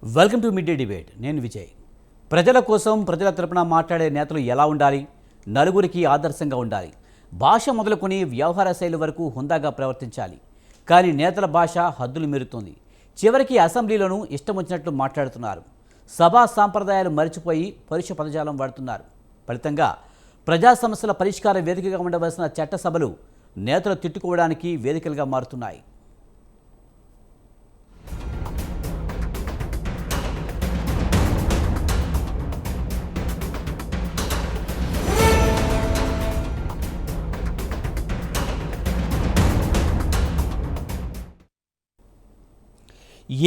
Welcome to mid day debate. నేను విజయ్. ప్రజల కోసం ప్రజల తరపున మాట్లాడే నేతలు ఎలా ఉండాలి? నలుగురికి ఆదర్శంగా ఉండాలి. భాష మొదలుకొని వ్యవహార శైలి వరకు హుందాగా ప్రవర్తించాలి. కానీ నేతల భాష హద్దులు మీరుతుంది. చివరికి అసెంబ్లీలోనూ ఇష్టం వచ్చినట్లు మాట్లాడుతున్నారు. సభా సాంప్రదాయాలు మరిచిపోయి పరుష పదజాలం వాడుతున్నారు. ఫలితంగా ప్రజా సమస్యల పరిష్కార వేదికగా ఉండవలసిన చట్టసభలు నేతలు తిట్టుకోవడానికి వేదికలుగా మారుతున్నాయి.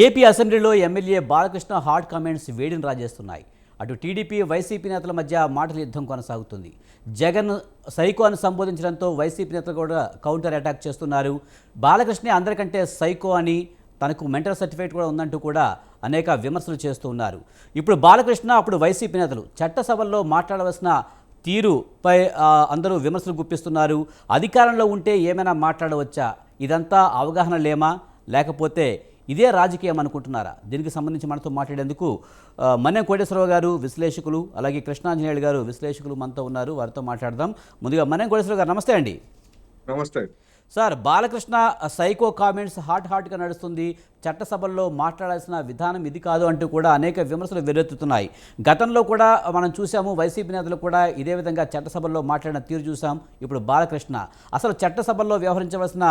ఏపీ అసెంబ్లీలో ఎమ్మెల్యే బాలకృష్ణ హాట్ కామెంట్స్ వేడిని రాజేస్తున్నాయి. అటు టీడీపీ వైసీపీ నేతల మధ్య మాటల యుద్ధం కొనసాగుతుంది. జగన్ సైకో అని సంబోధించడంతో వైసీపీ నేతలు కూడా కౌంటర్ అటాక్ చేస్తున్నారు. బాలకృష్ణ అందరికంటే సైకో అని, తనకు మెంటల్ సర్టిఫికేట్ కూడా ఉందంటూ కూడా అనేక విమర్శలు చేస్తూ ఉన్నారు. ఇప్పుడు బాలకృష్ణ, అప్పుడు వైసీపీ నేతలు చట్టసభల్లో మాట్లాడవలసిన తీరుపై అందరూ విమర్శలు గుప్పిస్తున్నారు. అధికారంలో ఉంటే ఏమైనా మాట్లాడవచ్చా? ఇదంతా అవగాహన లేమా, లేకపోతే ఇదే రాజకీయం అనుకుంటున్నారా? దీనికి సంబంధించి మనతో మాట్లాడేందుకు మన్నెం కోటేశ్వరరావు గారు విశ్లేషకులు, అలాగే కృష్ణాంజనేయులు గారు విశ్లేషకులు మనతో ఉన్నారు. వారితో మాట్లాడదాం. ముందుగా మన్నెం కోటేశ్వరరావు గారు, నమస్తే అండి. నమస్తే సార్, బాలకృష్ణ సైకో కామెంట్స్ హాట్గా నడుస్తుంది. చట్టసభల్లో మాట్లాడాల్సిన విధానం ఇది కాదు అంటూ కూడా అనేక విమర్శలు వెల్లువెత్తుతున్నాయి. గతంలో కూడా మనం చూసాము, వైసీపీ నేతలు కూడా ఇదే విధంగా చట్టసభల్లో మాట్లాడిన తీరు చూసాం. ఇప్పుడు బాలకృష్ణ అసలు చట్టసభల్లో వ్యవహరించవలసిన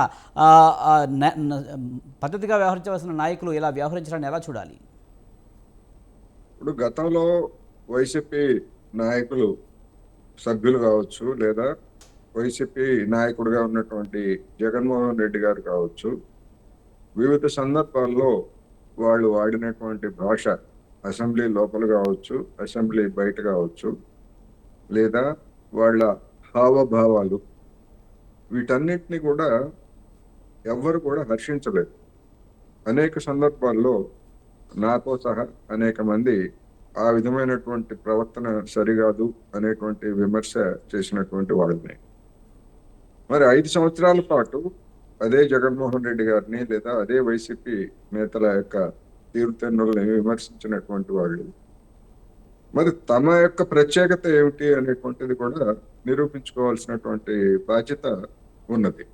పద్ధతిగా వ్యవహరించవలసిన నాయకులు ఇలా వ్యవహరించడాన్ని ఎలా చూడాలి? ఇప్పుడు గతంలో వైసీపీ నాయకులు, సభ్యులు కావచ్చు, లేదా వైసీపీ నాయకుడిగా ఉన్నటువంటి జగన్మోహన్ రెడ్డి గారు కావచ్చు, వివిధ సందర్భాల్లో వాళ్ళు వాడినటువంటి భాష, అసెంబ్లీ లోపల కావచ్చు, అసెంబ్లీ బయట కావచ్చు, లేదా వాళ్ళ హావభావాలు, వీటన్నిటిని కూడా ఎవ్వరు కూడా హర్షించలేదు. అనేక సందర్భాల్లో నాతో సహా అనేక మంది ఆ విధమైనటువంటి ప్రవర్తన సరికాదు అనేటువంటి విమర్శ చేసినటువంటి వాళ్ళని. మరి 5 సంవత్సరాల పాటు అదే జగన్మోహన్ రెడ్డి గారిని లేదా అదే వైసీపీ నేతల యొక్క తీరుతెన్నుల్ని విమర్శించినటువంటి వాళ్ళు మరి తమ యొక్క ప్రత్యేకత ఏమిటి అనేటువంటిది కూడా నిరూపించుకోవాల్సినటువంటి బాధ్యత ఉన్నది.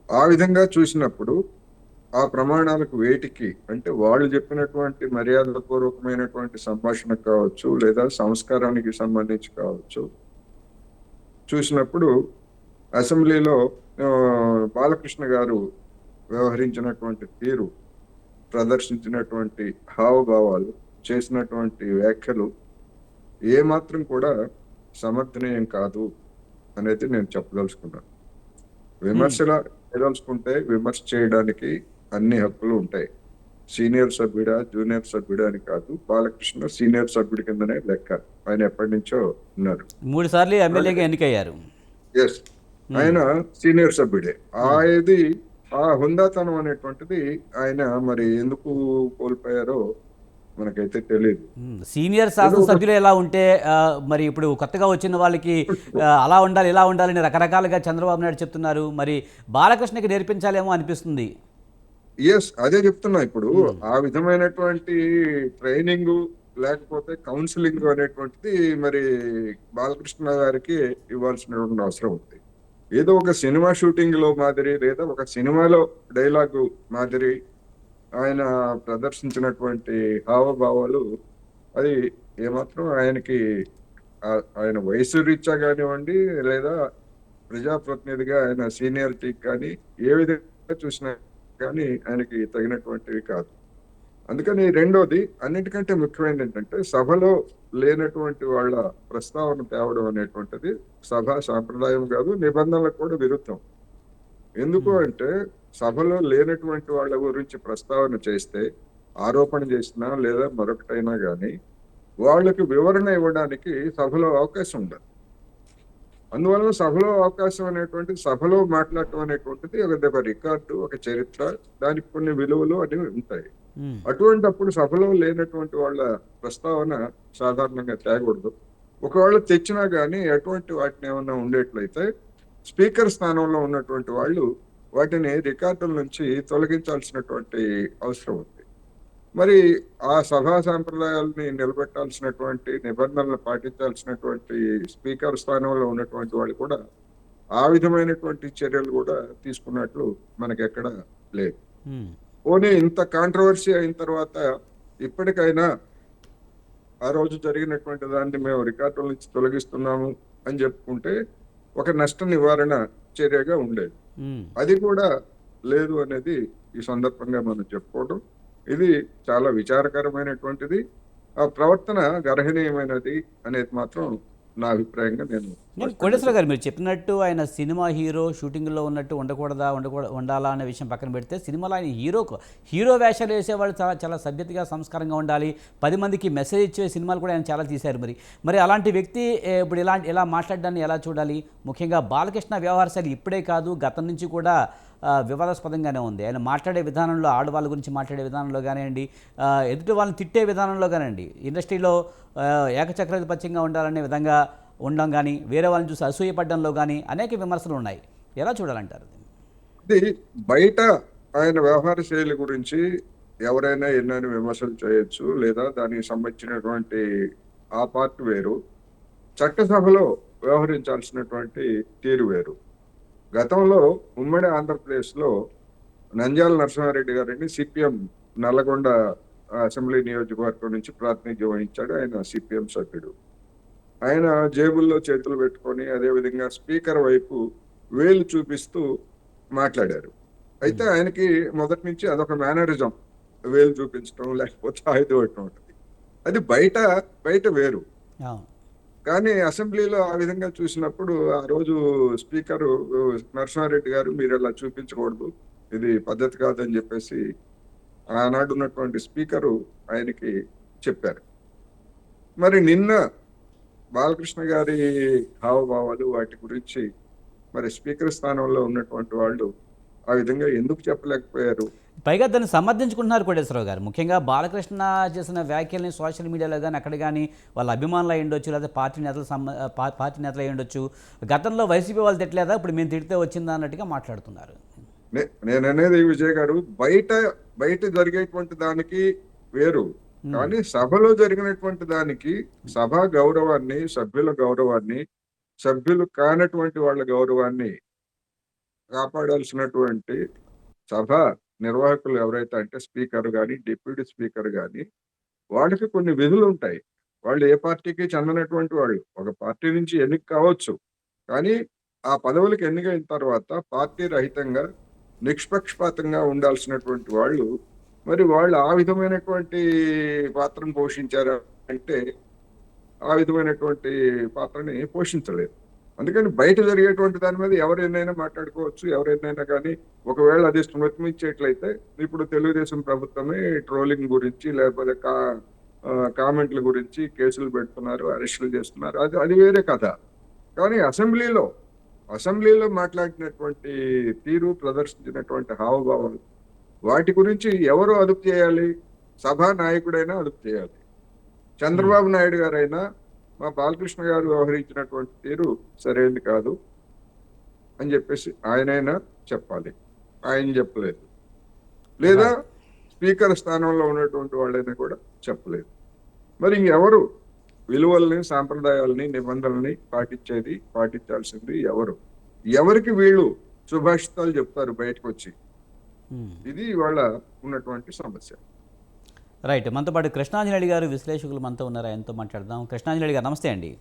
ఆ విధంగా చూసినప్పుడు ఆ ప్రమాణాలకు వేటికి అంటే వాళ్ళు చెప్పినటువంటి మర్యాదపూర్వకమైనటువంటి సంభాషణ కావచ్చు, లేదా సంస్కారానికి సంబంధించి కావచ్చు, చూసినప్పుడు అసెంబ్లీలో బాలకృష్ణ గారు వ్యవహరించినటువంటి తీరు, ప్రదర్శించినటువంటి హావభావాలు, చేసినటువంటి వ్యాఖ్యలు ఏమాత్రం కూడా సమర్థనీయం కాదు అనేది నేను చెప్పదలుచుకున్నాను. విమర్శల చేయదలుచుకుంటే విమర్శ చేయడానికి అన్ని హక్కులు ఉంటాయి. సీనియర్ సభ్యుడా, జూనియర్ సభ్యుడా అని కాదు. బాలకృష్ణ సీనియర్ సభ్యుడి కిందనే లెక్క. ఆయన ఎప్పటి నుంచో ఉన్నారు. 3 సార్లు ఎమ్మెల్యేగా ఎన్నికయ్యారు. ఎస్, ఆయన సీనియర్ సభ్యుడే. ఇది ఆ హుందాతనం అనేటువంటిది ఆయన మరి ఎందుకు కోల్పోయారో మనకైతే తెలియదు. సీనియర్ శాసనసభ్యులు ఎలా ఉంటే మరి ఇప్పుడు కొత్తగా వచ్చిన వాళ్ళకి అలా ఉండాలి, ఇలా ఉండాలని రకరకాలుగా చంద్రబాబు నాయుడు చెప్తున్నారు. మరి బాలకృష్ణకి నేర్పించాలేమో అనిపిస్తుంది. ఎస్, అదే చెప్తున్నా. ఇప్పుడు ఆ విధమైనటువంటి ట్రైనింగ్ లేకపోతే కౌన్సిలింగ్ అనేటువంటిది మరి బాలకృష్ణ గారికి ఇవ్వాల్సినటువంటి అవసరం ఉంది. ఏదో ఒక సినిమా షూటింగ్ లో మాదిరి, లేదా ఒక సినిమాలో డైలాగు మాదిరి ఆయన ప్రదర్శించినటువంటి హావభావాలు అది ఏమాత్రం ఆయనకి ఆయన వయసు రీత్యా కానివ్వండి, లేదా ప్రజాప్రతినిధిగా ఆయన సీనియారిటీకి కానీ ఏ విధంగా చూసినా కానీ ఆయనకి తగినటువంటివి కాదు. అందుకని రెండోది, అన్నిటికంటే ముఖ్యమైనది ఏంటంటే సభలో లేనటువంటి వాళ్ళ ప్రస్తావన తేవడం అనేటువంటిది సభా సాంప్రదాయం కాదు, నిబంధనలకు కూడా విరుద్ధం. ఎందుకు అంటే సభలో లేనటువంటి వాళ్ళ గురించి ప్రస్తావన చేస్తే, ఆరోపణ చేసినా లేదా మరొకటైనా కానీ వాళ్ళకి వివరణ ఇవ్వడానికి సభలో అవకాశం ఉండదు. అందువలన సభలో అవకాశం అనేటువంటిది, సభలో మాట్లాడటం అనేటువంటిది ఒక రికార్డు, ఒక చరిత్ర, దానికి కొన్ని విలువలు అనేవి ఉంటాయి. అటువంటిప్పుడు సభలో లేనటువంటి వాళ్ళ ప్రస్తావన సాధారణంగా తేకూడదు. ఒకవేళ తెచ్చినా కానీ అటువంటి వాటిని ఏమన్నా ఉండేట్లయితే స్పీకర్ స్థానంలో ఉన్నటువంటి వాళ్ళు వాటిని రికార్డుల నుంచి తొలగించాల్సినటువంటి అవసరం ఉంది. మరి ఆ సభా సాంప్రదాయాలని నిలబెట్టాల్సినటువంటి నిబంధనలు పాటించాల్సినటువంటి స్పీకర్ స్థానంలో ఉన్నటువంటి వాళ్ళు కూడా ఆ విధమైనటువంటి చర్యలు కూడా తీసుకున్నట్లు మనకెక్కడ లేదు. ఉమ్, పోనీ ఇంత కాంట్రవర్సీ అయిన తర్వాత ఇప్పటికైనా ఆ రోజు జరిగినటువంటి దాన్ని మేము రికార్డుల నుంచి తొలగిస్తున్నాము అని చెప్పుకుంటే ఒక నష్ట నివారణ చర్యగా ఉండేది. ఉమ్. అది కూడా లేదు అనేది ఈ సందర్భంగా మనం చెప్పుకోవడం ఇది చాలా విచారకరమైనటువంటిది. ఆ ప్రవర్తన గర్హనీయమైనది అనేది మాత్రం నా అభిప్రాయంగా నేను నేను స్పష్టంగా కోటేశ్వర గారు మీరు చెప్పినట్టు ఆయన సినిమా హీరో షూటింగ్లో ఉన్నట్టు ఉండాలా అనే విషయం పక్కన పెడితే సినిమాలో ఆయన హీరో వేషాలు వేసేవాళ్ళు చాలా చాలా సభ్యతగా సంస్కారంగా ఉండాలి, 10 మందికి మెసేజ్ ఇచ్చే సినిమాలు కూడా ఆయన చాలా తీశారు. మరి అలాంటి వ్యక్తి ఇప్పుడు ఇలా మాట్లాడడాన్ని ఎలా చూడాలి? ముఖ్యంగా బాలకృష్ణ వ్యవహార శైలి ఇప్పుడే కాదు గతం నుంచి కూడా వివాదాస్పదంగానే ఉంది. ఆయన మాట్లాడే విధానంలో, ఆడవాళ్ళ గురించి మాట్లాడే విధానంలో కానివ్వండి, ఎదుటి వాళ్ళని తిట్టే విధానంలో కానివ్వండి, ఇండస్ట్రీలో ఏకచక్రాధిపత్యంగా ఉండాలనే విధంగా ఉండడం కానీ, వేరే వాళ్ళని చూసి అసూయపడడంలో కానీ అనేక విమర్శలు ఉన్నాయి. ఎలా చూడాలంటారు? ఇది బయట ఆయన వ్యవహార శైలి గురించి ఎవరైనా ఎన్నైనా విమర్శలు చేయొచ్చు, లేదా దానికి సంబంధించినటువంటి ఆ పార్ట్ వేరు, చట్టసభలో వ్యవహరించాల్సినటువంటి తీరు వేరు. గతంలో ఉమ్మడి ఆంధ్రప్రదేశ్లో నంద్యాల నరసింహారెడ్డి గారిని సిపిఎం నల్లగొండ అసెంబ్లీ నియోజకవర్గం నుంచి ప్రాతినిధ్యం వహించాడు. ఆయన సిపిఎం సభ్యుడు. ఆయన జేబుల్లో చేతులు పెట్టుకొని అదేవిధంగా స్పీకర్ వైపు వేలు చూపిస్తూ మాట్లాడారు. అయితే ఆయనకి మొదటి నుంచి అదొక మేనరిజం, వేలు చూపించడం లేకపోతే ఆయుధం పెట్టడం ఉంటుంది. అది బయట వేరు. అవును. కానీ అసెంబ్లీలో ఆ విధంగా చూసినప్పుడు ఆ రోజు స్పీకరు నరసింహారెడ్డి గారు మీరు అలా చూపించకూడదు, ఇది పద్ధతి కాదని చెప్పేసి ఆనాడు ఉన్నటువంటి స్పీకరు ఆయనకి చెప్పారు. మరి నిన్న బాలకృష్ణ గారి హావభావాలు వాటి గురించి మరి స్పీకర్ స్థానంలో ఉన్నటువంటి వాళ్ళు ఆ విధంగా ఎందుకు చెప్పలేకపోయారు? పైగా దాన్ని సమర్థించుకుంటున్నారు కోటేశ్వరరావు గారు. ముఖ్యంగా బాలకృష్ణ చేసిన వ్యాఖ్యల్ని సోషల్ మీడియాలో కానీ అక్కడ కానీ వాళ్ళ అభిమానులు అయి ఉండొచ్చు, లేదా పార్టీ నేతలు అయి ఉండొచ్చు. గతంలో వైసీపీ వాళ్ళు తిట్టలేదా, ఇప్పుడు మేము తిడితే వచ్చిందా అన్నట్టుగా మాట్లాడుతున్నారు. నేను అనేది విజయ్ గారు, బయట జరిగేటువంటి దానికి వేరు, కానీ సభలో జరిగినటువంటి దానికి సభా గౌరవాన్ని, సభ్యుల గౌరవాన్ని, సభ్యులు కానటువంటి వాళ్ళ గౌరవాన్ని కాపాడాల్సినటువంటి సభ నిర్వాహకులు ఎవరైతే అంటే స్పీకర్ కానీ డిప్యూటీ స్పీకర్ కానీ వాళ్ళకి కొన్ని విధులు ఉంటాయి. వాళ్ళు ఏ పార్టీకి చెందినటువంటి వాళ్ళు, ఒక పార్టీ నుంచి ఎన్నిక కావచ్చు, కానీ ఆ పదవులకు ఎన్నికైన తర్వాత పార్టీ రహితంగా నిష్పక్షపాతంగా ఉండాల్సినటువంటి వాళ్ళు మరి వాళ్ళు ఆ విధమైనటువంటి పాత్రను పోషించారా అంటే ఆ విధమైనటువంటి పాత్రని పోషించలేదు. అందుకని బయట జరిగేటువంటి దాని మీద ఎవరైనా మాట్లాడుకోవచ్చు, ఎవరైనా కానీ ఒకవేళ అది స్మృతిమిచ్చేట్లయితే ఇప్పుడు తెలుగుదేశం ప్రభుత్వమే ట్రోలింగ్ గురించి లేకపోతే కామెంట్ల గురించి కేసులు పెడుతున్నారు, అరెస్టులు చేస్తున్నారు, అది వేరే కథ. కానీ అసెంబ్లీలో మాట్లాడినటువంటి తీరు, ప్రదర్శించినటువంటి హావభావాలు వాటి గురించి ఎవరు అదుపు చేయాలి? సభా నాయకుడైనా అదుపు చేయాలి. చంద్రబాబు నాయుడు గారైనా మా బాలకృష్ణ గారు వ్యవహరించినటువంటి తీరు సరైనది కాదు అని చెప్పేసి ఆయనైనా చెప్పాలి. ఆయన చెప్పలేదు, లేదా స్పీకర్ స్థానంలో ఉన్నటువంటి వాళ్ళైనా కూడా చెప్పలేదు. మరి ఇంకెవరు విలువల్ని, సాంప్రదాయాలని, నిబంధనల్ని పాటించాల్సింది ఎవరికి వీళ్ళు సుభాషితాలు చెప్తారు బయటకు వచ్చి? ఇది ఇవాళ ఉన్నటువంటి సమస్య. రైట్. మనతో పాటు కృష్ణాంజనేయులు గారు, విశ్లేషకులు మనతో ఉన్నారు, ఆయనతో మాట్లాడదాం. కృష్ణాంజనేయులు గారు నమస్తే అండి.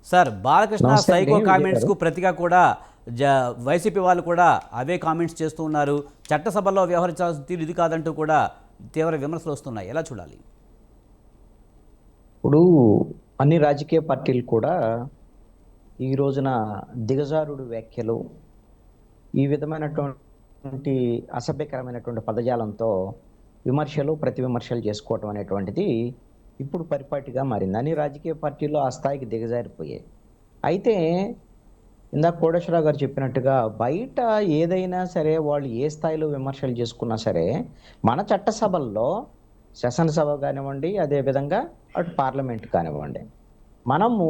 సార్, బాలకృష్ణ సైకో కామెంట్స్కు ప్రతిగా కూడా వైసీపీ వాళ్ళు కూడా అవే కామెంట్స్ చేస్తూ ఉన్నారు. చట్టసభలో వ్యవహరించాల్సిన తీరు ఇది కాదంటూ కూడా తీవ్ర విమర్శలు వస్తున్నాయి. ఎలా చూడాలి? ఇప్పుడు అన్ని రాజకీయ పార్టీలు కూడా ఈ రోజున దిగజారుడు వ్యాఖ్యలు, ఈ విధమైనటువంటి అసభ్యకరమైనటువంటి పదజాలంతో విమర్శలు, ప్రతి విమర్శలు చేసుకోవటం అనేటువంటిది ఇప్పుడు పరిపాటిగా మారింది. అన్ని రాజకీయ పార్టీలు ఆ స్థాయికి దిగజారిపోయాయి. అయితే ఇందాక కోటేశ్వరరావు గారు చెప్పినట్టుగా బయట ఏదైనా సరే వాళ్ళు ఏ స్థాయిలో విమర్శలు చేసుకున్నా సరే మన చట్టసభల్లో, శాసనసభ కానివ్వండి, అదేవిధంగా అటు పార్లమెంట్ కానివ్వండి, మనము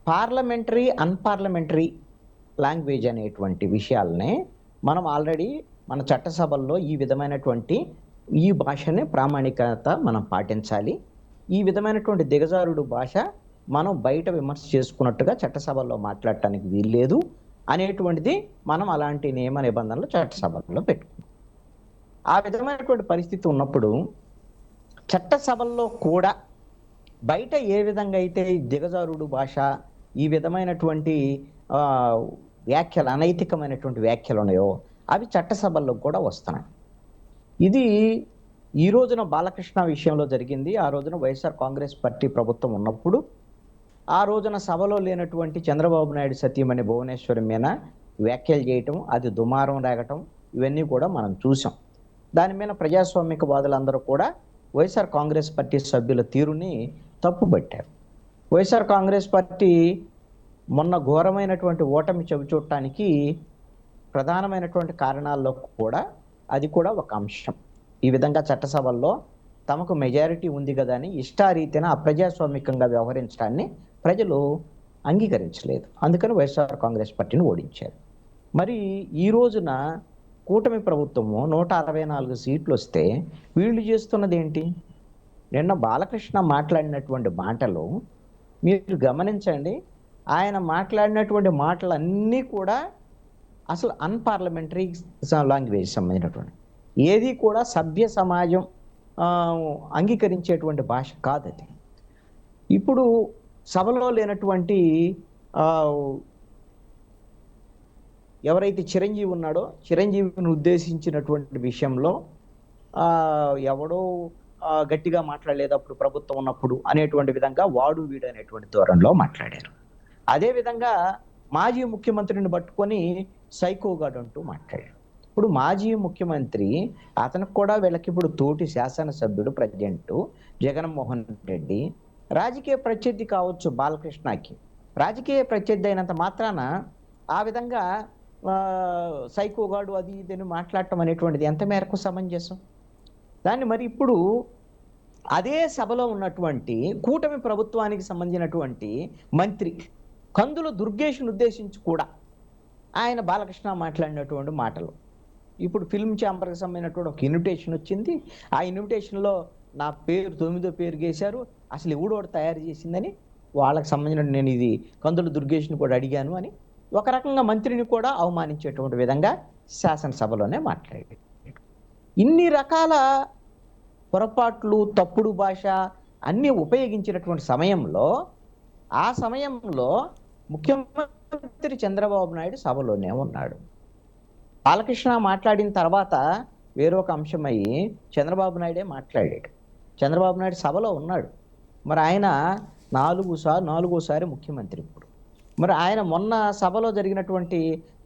పార్లమెంటరీ, అన్పార్లమెంటరీ లాంగ్వేజ్ అనేటువంటి విషయాలనే మనం ఆల్రెడీ మన చట్టసభల్లో ఈ విధమైనటువంటి ఈ భాషనే ప్రామాణికత మనం పాటించాలి. ఈ విధమైనటువంటి దిగజారుడు భాష మనం బయట విమర్శ చేసుకున్నట్టుగా చట్టసభల్లో మాట్లాడటానికి వీల్లేదు అనేటువంటిది మనం అలాంటి నియమ నిబంధనలు చట్టసభల్లో పెట్టుకున్నాం. ఆ విధమైనటువంటి పరిస్థితి ఉన్నప్పుడు చట్టసభల్లో కూడా బయట ఏ విధంగా అయితే ఈ దిగజారుడు భాష, ఈ విధమైనటువంటి ఆ, వ్యాఖ్యలు, అనైతికమైనటువంటి వ్యాఖ్యలు ఉన్నాయో అవి చట్టసభల్లో కూడా వస్తున్నాయి. ఇది ఈ రోజున బాలకృష్ణ విషయంలో జరిగింది. ఆ రోజున వైఎస్ఆర్ కాంగ్రెస్ పార్టీ ప్రభుత్వం ఉన్నప్పుడు ఆ రోజున సభలో లేనటువంటి చంద్రబాబు నాయుడు సతీమణి భువనేశ్వరి మీద వ్యాఖ్యలు చేయటం, అది దుమారం రేగటం, ఇవన్నీ కూడా మనం చూసాం. దాని మీద ప్రజాస్వామిక వాదులందరూ కూడా వైఎస్ఆర్ కాంగ్రెస్ పార్టీ సభ్యుల తీరుని తప్పుపట్టారు. వైఎస్ఆర్ కాంగ్రెస్ పార్టీ మొన్న ఘోరమైనటువంటి ఓటమి చవిచూడటానికి ప్రధానమైనటువంటి కారణాల్లో కూడా అది కూడా ఒక అంశం. ఈ విధంగా చట్టసభల్లో తమకు మెజారిటీ ఉంది కదా అని ఇష్టారీతిన అప్రజాస్వామికంగా వ్యవహరించడాన్ని ప్రజలు అంగీకరించలేదు. అందుకని వైఎస్ఆర్ కాంగ్రెస్ పార్టీని ఓడించారు. మరి ఈ రోజున కూటమి ప్రభుత్వము 164 సీట్లు వస్తే వీళ్ళు చేస్తున్నది ఏంటి? నిన్న బాలకృష్ణ మాట్లాడినటువంటి మాటలు మీరు గమనించండి. ఆయన మాట్లాడినటువంటి మాటలన్నీ కూడా అసలు అన్పార్లమెంటరీ లాంగ్వేజ్ సంబంధించినటువంటి, ఏది కూడా సభ్య సమాజం అంగీకరించేటువంటి భాష కాదు అది. ఇప్పుడు సభలో లేనటువంటి ఎవరైతే చిరంజీవి ఉన్నాడో, చిరంజీవిని ఉద్దేశించినటువంటి విషయంలో ఎవడో గట్టిగా మాట్లాడలేదు అప్పుడు ప్రభుత్వం ఉన్నప్పుడు అనేటువంటి విధంగా వాడు వీడు అనేటువంటి ధోరణిలో మాట్లాడారు. అదేవిధంగా మాజీ ముఖ్యమంత్రిని పట్టుకొని సైకోగాడు అంటూ మాట్లాడారు. ఇప్పుడు మాజీ ముఖ్యమంత్రి, అతనికి కూడా వీళ్ళకి ఇప్పుడు తోటి శాసనసభ్యుడు ప్రజెంట్ జగన్మోహన్ రెడ్డి, రాజకీయ ప్రత్యర్థి కావచ్చు బాలకృష్ణకి. రాజకీయ ప్రత్యర్థి అయినంత మాత్రాన ఆ విధంగా సైకోగాడు అది ఇదని మాట్లాడటం అనేటువంటిది ఎంత మేరకు సమంజసం? దాన్ని మరి ఇప్పుడు అదే సభలో ఉన్నటువంటి కూటమి ప్రభుత్వానికి సంబంధించినటువంటి మంత్రి కందుల దుర్గేష్ను ఉద్దేశించి కూడా ఆయన బాలకృష్ణ మాట్లాడినటువంటి మాటలు, ఇప్పుడు ఫిల్మ్ ఛాంబర్కి సంబంధించినటువంటి ఒక ఇన్విటేషన్ వచ్చింది. ఆ ఇన్విటేషన్లో నా పేరు 9వ పేరు గేశారు, అసలు ఎవడోడు తయారు చేసిందని వాళ్ళకి సంబంధించిన, నేను ఇది కందుల దుర్గేష్ని కూడా అడిగాను అని ఒక రకంగా మంత్రిని కూడా అవమానించేటువంటి విధంగా శాసనసభలోనే మాట్లాడాడు. ఇన్ని రకాల పొరపాట్లు, తప్పుడు భాష అన్నీ ఉపయోగించినటువంటి సమయంలో, ఆ సమయంలో ముఖ్యమంత్రి చంద్రబాబు నాయుడు సభలోనే ఉన్నాడు. బాలకృష్ణ మాట్లాడిన తర్వాత వేరొక అంశమయ్యి చంద్రబాబు నాయుడే మాట్లాడాడు. చంద్రబాబు నాయుడు సభలో ఉన్నాడు. మరి ఆయన నాలుగోసారి ముఖ్యమంత్రి. ఇప్పుడు మరి ఆయన మొన్న సభలో జరిగినటువంటి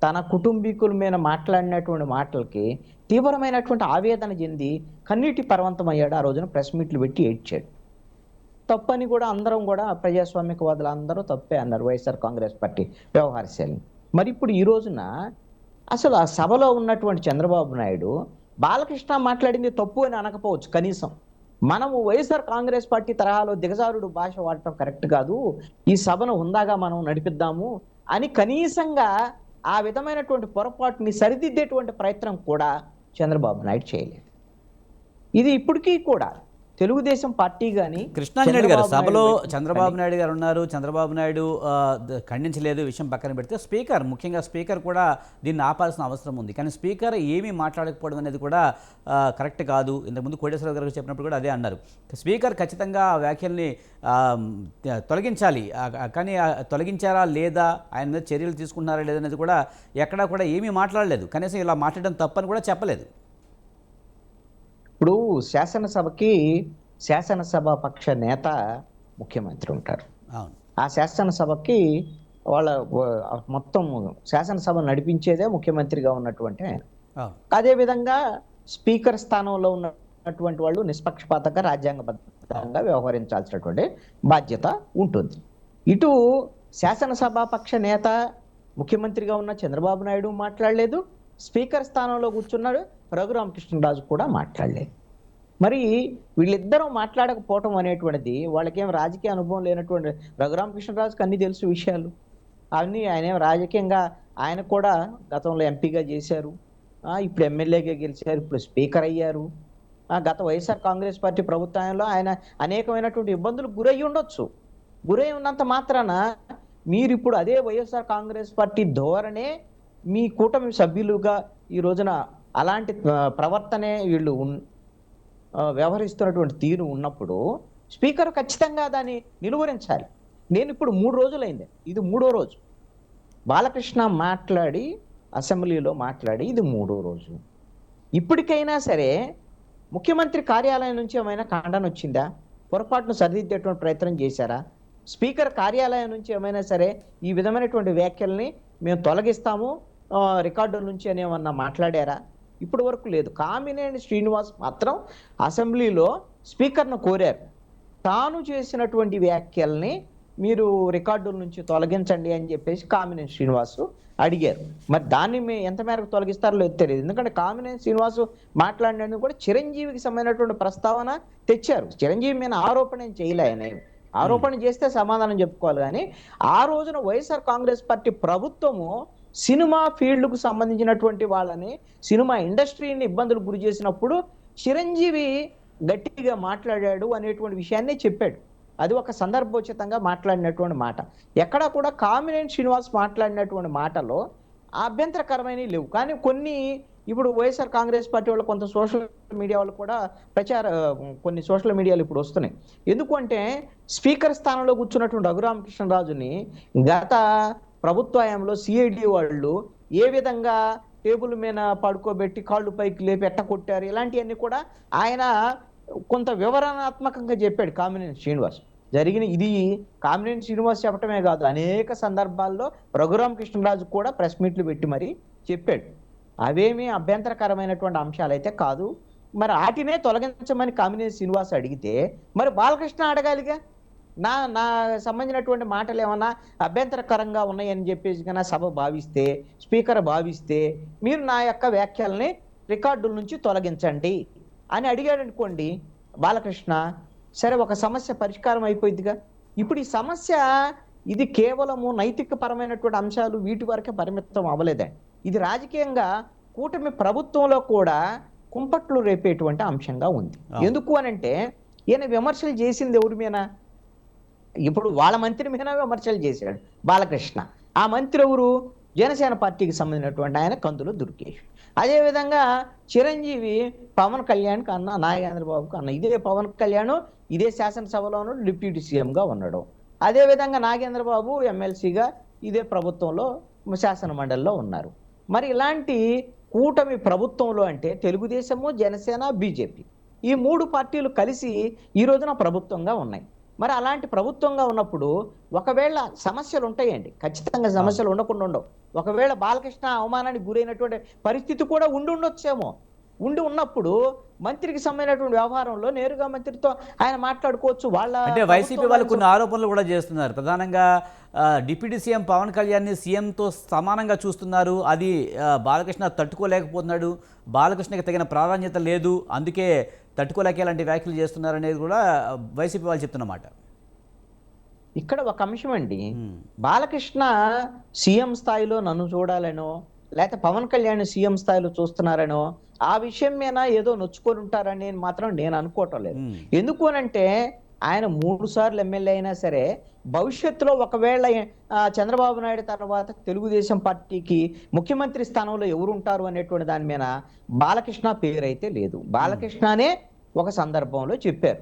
తన కుటుంబీకుల మీద మాట్లాడినటువంటి మాటలకి తీవ్రమైనటువంటి ఆవేదన చెంది కన్నీటి పర్వంతమయ్యాడు. ఆ రోజున ప్రెస్ మీట్లు పెట్టి ఏడ్చాడు. తప్పని కూడా అందరం కూడా ప్రజాస్వామికవాదులు అందరూ తప్పే అన్నారు వైఎస్ఆర్ కాంగ్రెస్ పార్టీ వ్యవహార శైలి. మరి ఇప్పుడు ఈ రోజున అసలు ఆ సభలో ఉన్నటువంటి చంద్రబాబు నాయుడు బాలకృష్ణ మాట్లాడింది తప్పు అని అనకపోవచ్చు. కనీసం మనము వైఎస్ఆర్ కాంగ్రెస్ పార్టీ తరహాలో దిగజారుడు భాష వాడటం కరెక్ట్ కాదు, ఈ సభను హుందాగా మనం నడిపిద్దాము అని కనీసంగా ఆ విధమైనటువంటి పొరపాటుని సరిదిద్దేటువంటి ప్రయత్నం కూడా చంద్రబాబు నాయుడు చేయలేదు. ఇది ఇప్పటికీ కూడా తెలుగుదేశం పార్టీ కానీ కృష్ణాంజనేయుడు గారు సభలో చంద్రబాబు నాయుడు గారు ఉన్నారు. చంద్రబాబు నాయుడు ఖండించలేదు, విషయం పక్కన పెడితే స్పీకర్, ముఖ్యంగా స్పీకర్ కూడా దీన్ని ఆపాల్సిన అవసరం ఉంది. కానీ స్పీకర్ ఏమీ మాట్లాడకపోవడం అనేది కూడా కరెక్ట్ కాదు. ఇంతకుముందు కోటేశ్వరరావు గారు చెప్పినప్పుడు కూడా అదే అన్నారు. స్పీకర్ ఖచ్చితంగా ఆ వ్యాఖ్యల్ని తొలగించాలి. కానీ తొలగించారా లేదా, ఆయన మీద చర్యలు తీసుకుంటున్నారా లేదనేది కూడా ఎక్కడా కూడా ఏమీ మాట్లాడలేదు. కనీసం ఇలా మాట్లాడడం తప్పని కూడా చెప్పలేదు. ఇప్పుడు శాసనసభ పక్ష నేత ముఖ్యమంత్రి ఉంటారు. ఆ శాసనసభకి వాళ్ళ మొత్తం శాసనసభ నడిపించేదే ముఖ్యమంత్రిగా ఉన్నటువంటి ఆయన. అదేవిధంగా స్పీకర్ స్థానంలో ఉన్నటువంటి వాళ్ళు నిష్పక్షపాతంగా రాజ్యాంగబద్ధంగా వ్యవహరించాల్సినటువంటి బాధ్యత ఉంటుంది. ఇటు శాసనసభ పక్ష నేత ముఖ్యమంత్రిగా ఉన్న చంద్రబాబు నాయుడు మాట్లాడలేదు, స్పీకర్ స్థానంలో కూర్చున్నాడు రఘురామకృష్ణరాజు కూడా మాట్లాడలేదు. మరి వీళ్ళిద్దరూ మాట్లాడకపోవటం అనేటువంటిది, వాళ్ళకేం రాజకీయ అనుభవం లేనటువంటి రఘురామకృష్ణరాజుకి అన్ని తెలుసు విషయాలు అన్నీ. ఆయన రాజకీయంగా ఆయన కూడా గతంలో ఎంపీగా చేశారు, ఇప్పుడు ఎమ్మెల్యేగా గెలిచారు, ఇప్పుడు స్పీకర్ అయ్యారు. గత వైఎస్ఆర్ కాంగ్రెస్ పార్టీ ప్రభుత్వంలో ఆయన అనేకమైనటువంటి ఇబ్బందులకు గురయ్యి ఉండొచ్చు. గురై ఉన్నంత మాత్రాన మీరు ఇప్పుడు అదే వైఎస్ఆర్ కాంగ్రెస్ పార్టీ ధోరణే మీ కూటమి సభ్యులుగా ఈ రోజున అలాంటి ప్రవర్తనే వీళ్ళు వ్యవహరిస్తున్నటువంటి తీరు ఉన్నప్పుడు స్పీకర్ ఖచ్చితంగా దాన్ని నిలువరించాలి. నేను ఇప్పుడు 3 రోజులైంది, ఇది 3వ రోజు బాలకృష్ణ మాట్లాడి అసెంబ్లీలో మాట్లాడి, ఇది 3వ రోజు. ఇప్పటికైనా సరే ముఖ్యమంత్రి కార్యాలయం నుంచి ఏమైనా ఖండన వచ్చిందా? పొరపాటును సరిదిద్దేటువంటి ప్రయత్నం చేశారా? స్పీకర్ కార్యాలయం నుంచి ఏమైనా సరే ఈ విధమైనటువంటి వ్యాఖ్యల్ని మేము తొలగిస్తాము రికార్డుల నుంచి అని ఏమన్నా మాట్లాడారా? ఇప్పటి వరకు లేదు. కామినేని శ్రీనివాస్ మాత్రం అసెంబ్లీలో స్పీకర్ను కోరారు, తాను చేసినటువంటి వ్యాఖ్యల్ని మీరు రికార్డుల నుంచి తొలగించండి అని చెప్పేసి కామినేని శ్రీనివాస్ అడిగారు. మరి దాన్ని ఎంత మేరకు తొలగిస్తారో లేదు తెలియదు. ఎందుకంటే కామినేని శ్రీనివాస్ మాట్లాడినందుకు కూడా చిరంజీవికి సంబంధించినటువంటి ప్రస్తావన తెచ్చారు. చిరంజీవి మీద ఆరోపణ ఏం చేయలే ఆయన. ఆరోపణ చేస్తే సమాధానం చెప్పుకోవాలి. కానీ ఆ రోజున వైఎస్ఆర్ కాంగ్రెస్ పార్టీ ప్రభుత్వము సినిమా ఫీల్డ్కు సంబంధించినటువంటి వాళ్ళని, సినిమా ఇండస్ట్రీని ఇబ్బందులు గురి చేసినప్పుడు చిరంజీవి గట్టిగా మాట్లాడాడు అనేటువంటి విషయాన్ని చెప్పాడు. అది ఒక సందర్భోచితంగా మాట్లాడినటువంటి మాట. ఎక్కడా కూడా కామినేని శ్రీనివాస్ మాట్లాడినటువంటి మాటలో అభ్యంతరకరమైనవి లేవు. కానీ కొన్ని ఇప్పుడు వైఎస్ఆర్ కాంగ్రెస్ పార్టీ వాళ్ళు కొంత సోషల్ మీడియా వాళ్ళు కూడా కొన్ని సోషల్ మీడియాలు ఇప్పుడు వస్తున్నాయి. ఎందుకంటే స్పీకర్ స్థానంలో కూర్చున్నటువంటి రఘురామకృష్ణరాజుని గత ప్రభుత్వంలో సిఐడి వాళ్ళు ఏ విధంగా టేబుల్ మీద పడుకోబెట్టి కాళ్ళు పైకి లేపి ఎట్టకొట్టారు, ఇలాంటివన్నీ కూడా ఆయన కొంత వివరణాత్మకంగా చెప్పాడు కామినేని శ్రీనివాస్. ఇది కామినేని శ్రీనివాస్ చెప్పటమే కాదు, అనేక సందర్భాల్లో రఘురామకృష్ణరాజు కూడా ప్రెస్ మీట్లు పెట్టి మరి చెప్పాడు. అవేమీ అభ్యంతరకరమైనటువంటి అంశాలు అయితే కాదు. మరి వాటినే తొలగించమని కామినేని శ్రీనివాస్ అడిగితే మరి బాలకృష్ణ అడగాలిగా. నా సంబంధించినటువంటి మాటలు ఏమన్నా అభ్యంతరకరంగా ఉన్నాయని చెప్పేసి కన్నా సభ భావిస్తే, స్పీకర్ భావిస్తే మీరు నా యొక్క వ్యాఖ్యల్ని రికార్డుల నుంచి తొలగించండి అని అడిగాడు అనుకోండి బాలకృష్ణ, సరే ఒక సమస్య పరిష్కారం అయిపోయిందిగా. ఇప్పుడు ఈ సమస్య ఇది కేవలము నైతిక పరమైనటువంటి అంశాలు వీటి వరకే పరిమితం అవ్వలేదండి. ఇది రాజకీయంగా కూటమి ప్రభుత్వంలో కూడా కుంపట్లు రేపేటువంటి అంశంగా ఉంది. ఎందుకు అనంటే ఈయన విమర్శలు చేసింది ఎవరి మీద? ఇప్పుడు వాళ్ళ మంత్రి మీద విమర్శలు చేశాడు బాలకృష్ణ. ఆ మంత్రి ఎవరు? జనసేన పార్టీకి సంబంధించినటువంటి ఆయన కందులు దుర్గేష్. అదేవిధంగా చిరంజీవి పవన్ కళ్యాణ్కి అన్న, నాగేంద్రబాబుకి అన్న. ఇదే పవన్ కళ్యాణ్ ఇదే శాసనసభలోనూ డిప్యూటీ సీఎంగా ఉన్నాడు. అదేవిధంగా నాగేంద్రబాబు ఎమ్మెల్సీగా ఇదే ప్రభుత్వంలో శాసన మండలిలో ఉన్నారు. మరి ఇలాంటి కూటమి ప్రభుత్వంలో అంటే తెలుగుదేశము, జనసేన, బీజేపీ ఈ 3 పార్టీలు కలిసి ఈ రోజున ప్రభుత్వంగా ఉన్నాయి. మరి అలాంటి ప్రభుత్వంగా ఉన్నప్పుడు ఒకవేళ సమస్యలు ఉంటాయండి, ఖచ్చితంగా సమస్యలు ఉండకుండా ఉండవు. ఒకవేళ బాలకృష్ణ అవమానానికి గురైనటువంటి పరిస్థితి కూడా ఉండొచ్చేమో. ఉన్నప్పుడు మంత్రికి సంబంధించినటువంటి వ్యవహారంలో నేరుగా మంత్రితో ఆయన మాట్లాడుకోవచ్చు. అంటే వైసీపీ వాళ్ళు కొన్ని ఆరోపణలు కూడా చేస్తున్నారు. ప్రధానంగా డిప్యూటీ సీఎం పవన్ కళ్యాణ్ని సీఎంతో సమానంగా చూస్తున్నారు. అది బాలకృష్ణ తట్టుకోలేకపోతున్నాడు, బాలకృష్ణకి తగిన ప్రాధాన్యత లేదు, అందుకే తట్టుకోలేక ఇలాంటి వ్యాఖ్యలు చేస్తున్నారు అనేది కూడా వైసీపీ వాళ్ళు చెప్తున్నమాట. ఇక్కడ ఒక అంశం అండి, బాలకృష్ణ సీఎం స్థాయిలో నన్ను చూడాలనో లేకపోతే పవన్ కళ్యాణ్ సీఎం స్థాయిలో చూస్తున్నారనో ఆ విషయం మీద ఏదో నొచ్చుకొని ఉంటారని మాత్రం నేను అనుకోవటం లేదు. ఎందుకు అనంటే ఆయన 3 సార్లు ఎమ్మెల్యే అయినా సరే భవిష్యత్తులో ఒకవేళ చంద్రబాబు నాయుడు తర్వాత తెలుగుదేశం పార్టీకి ముఖ్యమంత్రి స్థానంలో ఎవరు ఉంటారు అనేటువంటి దాని మీద బాలకృష్ణ పేరు అయితే లేదు. బాలకృష్ణనే ఒక సందర్భంలో చెప్పారు,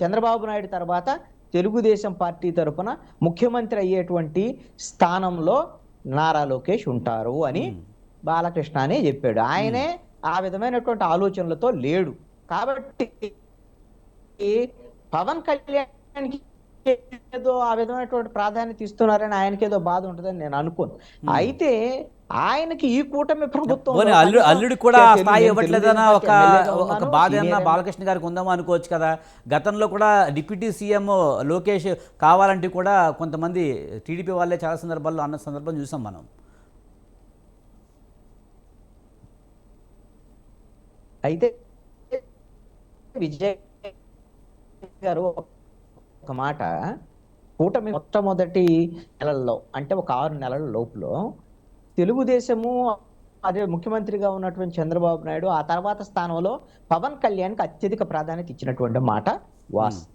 చంద్రబాబు నాయుడు తర్వాత తెలుగుదేశం పార్టీ తరఫున ముఖ్యమంత్రి అయ్యేటువంటి స్థానంలో నారా లోకేష్ ఉంటారు అని బాలకృష్ణ అనే చెప్పాడు. ఆయనే ఆ విధమైనటువంటి ఆలోచనలతో లేడు. కాబట్టి పవన్ కళ్యాణ్కి ఏదో ఆ విధమైనటువంటి ప్రాధాన్యత ఇస్తున్నారని ఆయనకి ఏదో బాధ ఉంటుందని నేను అనుకోను. అయితే ఆయనకి ఈ కూటమి ప్రభుత్వం అల్లుడు కూడా స్థాయి ఇవ్వట్లేదన్న ఒక బాధ అన్న బాలకృష్ణ గారికి ఉందామో అనుకోవచ్చు కదా. గతంలో కూడా డిప్యూటీ సీఎం లోకేష్ కావాలంటే కూడా కొంతమంది టీడీపీ వాళ్ళే చాలా సందర్భాల్లో అన్న సందర్భం చూసాం మనం. అయితే విజయ్ గారు ఒక మాట, కూటమి మొట్టమొదటి నెలల్లో అంటే ఒక 6 నెలల లోపులో తెలుగుదేశము అదే ముఖ్యమంత్రిగా ఉన్నటువంటి చంద్రబాబు నాయుడు ఆ తర్వాత స్థానంలో పవన్ కళ్యాణ్కి అత్యధిక ప్రాధాన్యత ఇచ్చినటువంటి మాట వాస్తవం.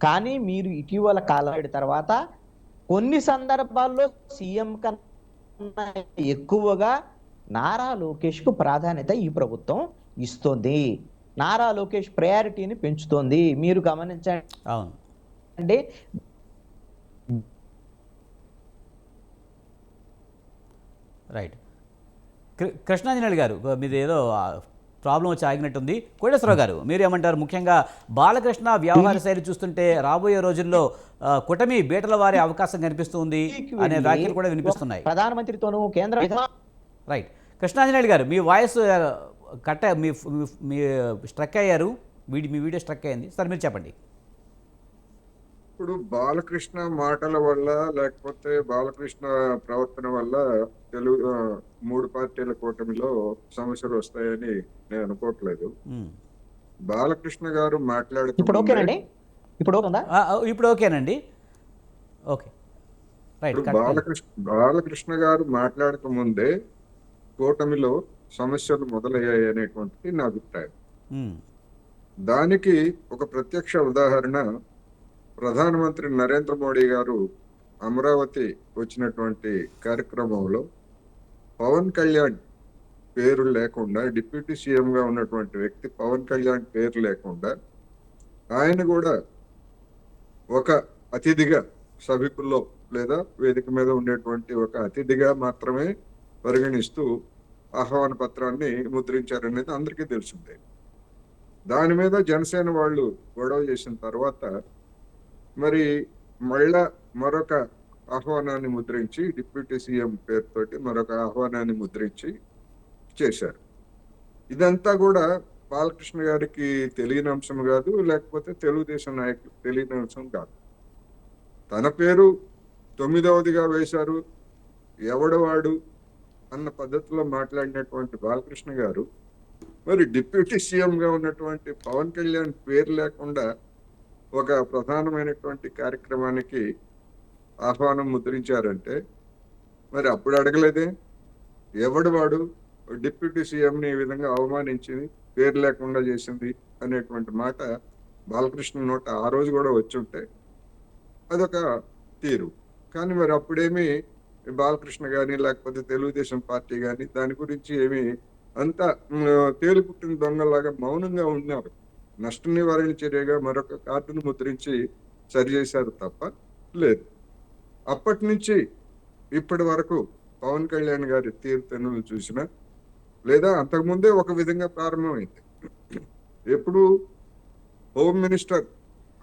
కానీ మీరు ఇటీవల కాలం తర్వాత కొన్ని సందర్భాల్లో సీఎం కన్నా ఎక్కువగా నారా లోకేష్ కు ప్రాధాన్యత ఈ ప్రభుత్వం ఇస్తోంది. నారా లోకేష్ ప్రయారిటీని పెంచుతోంది. మీరు గమనించండి. అవును. రైట్. కృష్ణాంజనేయులు గారు, మీది ఏదో ప్రాబ్లం వచ్చి ఆగినట్టుంది. కోటేశ్వరరావు గారు, మీరు ఏమంటారు? ముఖ్యంగా బాలకృష్ణ వ్యవహార శైలి చూస్తుంటే రాబోయే రోజుల్లో కూటమి బీటల వారే అవకాశం కనిపిస్తుంది అనే వ్యాఖ్యలు కూడా వినిపిస్తున్నాయి. ప్రధానమంత్రితోనూ కేంద్ర రైట్. కృష్ణాంజనేయులు గారు, మీ వాయిస్ కట్, మీ స్ట్రక్ అయ్యారు, మీ వీడియో స్ట్రక్ అయింది సార్, మీరు చెప్పండి. ఇప్పుడు బాలకృష్ణ మాటల వల్ల లేకపోతే బాలకృష్ణ ప్రవర్తన వల్ల తెలుగు 3 పార్టీల కూటమిలో సమస్యలు వస్తాయని నేను అనుకోవట్లేదు. బాలకృష్ణ గారు ఇప్పుడు మాట్లాడుతూ ఓకేనండి? ఇప్పుడు ఓకేనా? ఇప్పుడు ఓకేనండి. Okay, right. బాలకృష్ణ గారు మాట్లాడక ముందే కూటమిలో సమస్యలు మొదలయ్యాయి అనేటువంటిది నా అభిప్రాయం. దానికి ఒక ప్రత్యక్ష ఉదాహరణ ప్రధానమంత్రి నరేంద్ర మోడీ గారు అమరావతి వచ్చినటువంటి కార్యక్రమంలో పవన్ కళ్యాణ్ పేరు లేకుండా, డిప్యూటీ సీఎంగా ఉన్నటువంటి వ్యక్తి పవన్ కళ్యాణ్ పేరు లేకుండా ఆయన కూడా ఒక అతిథిగా సభికుల్లో లేదా వేదిక మీద ఉండేటువంటి ఒక అతిథిగా మాత్రమే పరిగణిస్తూ ఆహ్వాన పత్రాన్ని ముద్రించారనేది అందరికీ తెలిసిందే. దాని మీద జనసేన వాళ్ళు గొడవ చేసిన తర్వాత మరి మళ్ళా మరొక ఆహ్వానాన్ని ముద్రించి, డిప్యూటీ సీఎం పేరుతోటి మరొక ఆహ్వానాన్ని ముద్రించి చేశారు. ఇదంతా కూడా బాలకృష్ణ గారికి తెలియని అంశం కాదు, లేకపోతే తెలుగుదేశం నాయకులకు తెలియని అంశం కాదు. తన పేరు 9వదిగా వేశారు, ఎవడవాడు అన్న పద్ధతిలో మాట్లాడినటువంటి బాలకృష్ణ గారు మరి డిప్యూటీ సీఎంగా ఉన్నటువంటి పవన్ కళ్యాణ్ పేరు లేకుండా ఒక ప్రధానమైనటువంటి కార్యక్రమానికి ఆహ్వానం ముద్రించారంటే మరి అప్పుడు అడగలేదే, ఎవడు వాడు డిప్యూటీ సీఎంని ఈ విధంగా అవమానించింది, పేరు లేకుండా చేసింది అనేటువంటి మాట బాలకృష్ణ నోట ఆ రోజు కూడా వచ్చి ఉంటే అదొక తీరు. కానీ మరి అప్పుడేమి బాలకృష్ణ కానీ లేకపోతే తెలుగుదేశం పార్టీ కానీ దాని గురించి ఏమి అంత తేలిపుట్టిన దొంగలాగా మౌనంగా ఉన్నారు. నష్ట నివారణ చర్యగా మరొక కార్డును ముద్రించి సరిచేశారు తప్ప లేదు. అప్పటి నుంచి ఇప్పటి వరకు పవన్ కళ్యాణ్ గారి తీరుతెన్నులు చూసినా, లేదా అంతకుముందే ఒక విధంగా ప్రారంభమైంది. ఎప్పుడు హోమ్ మినిస్టర్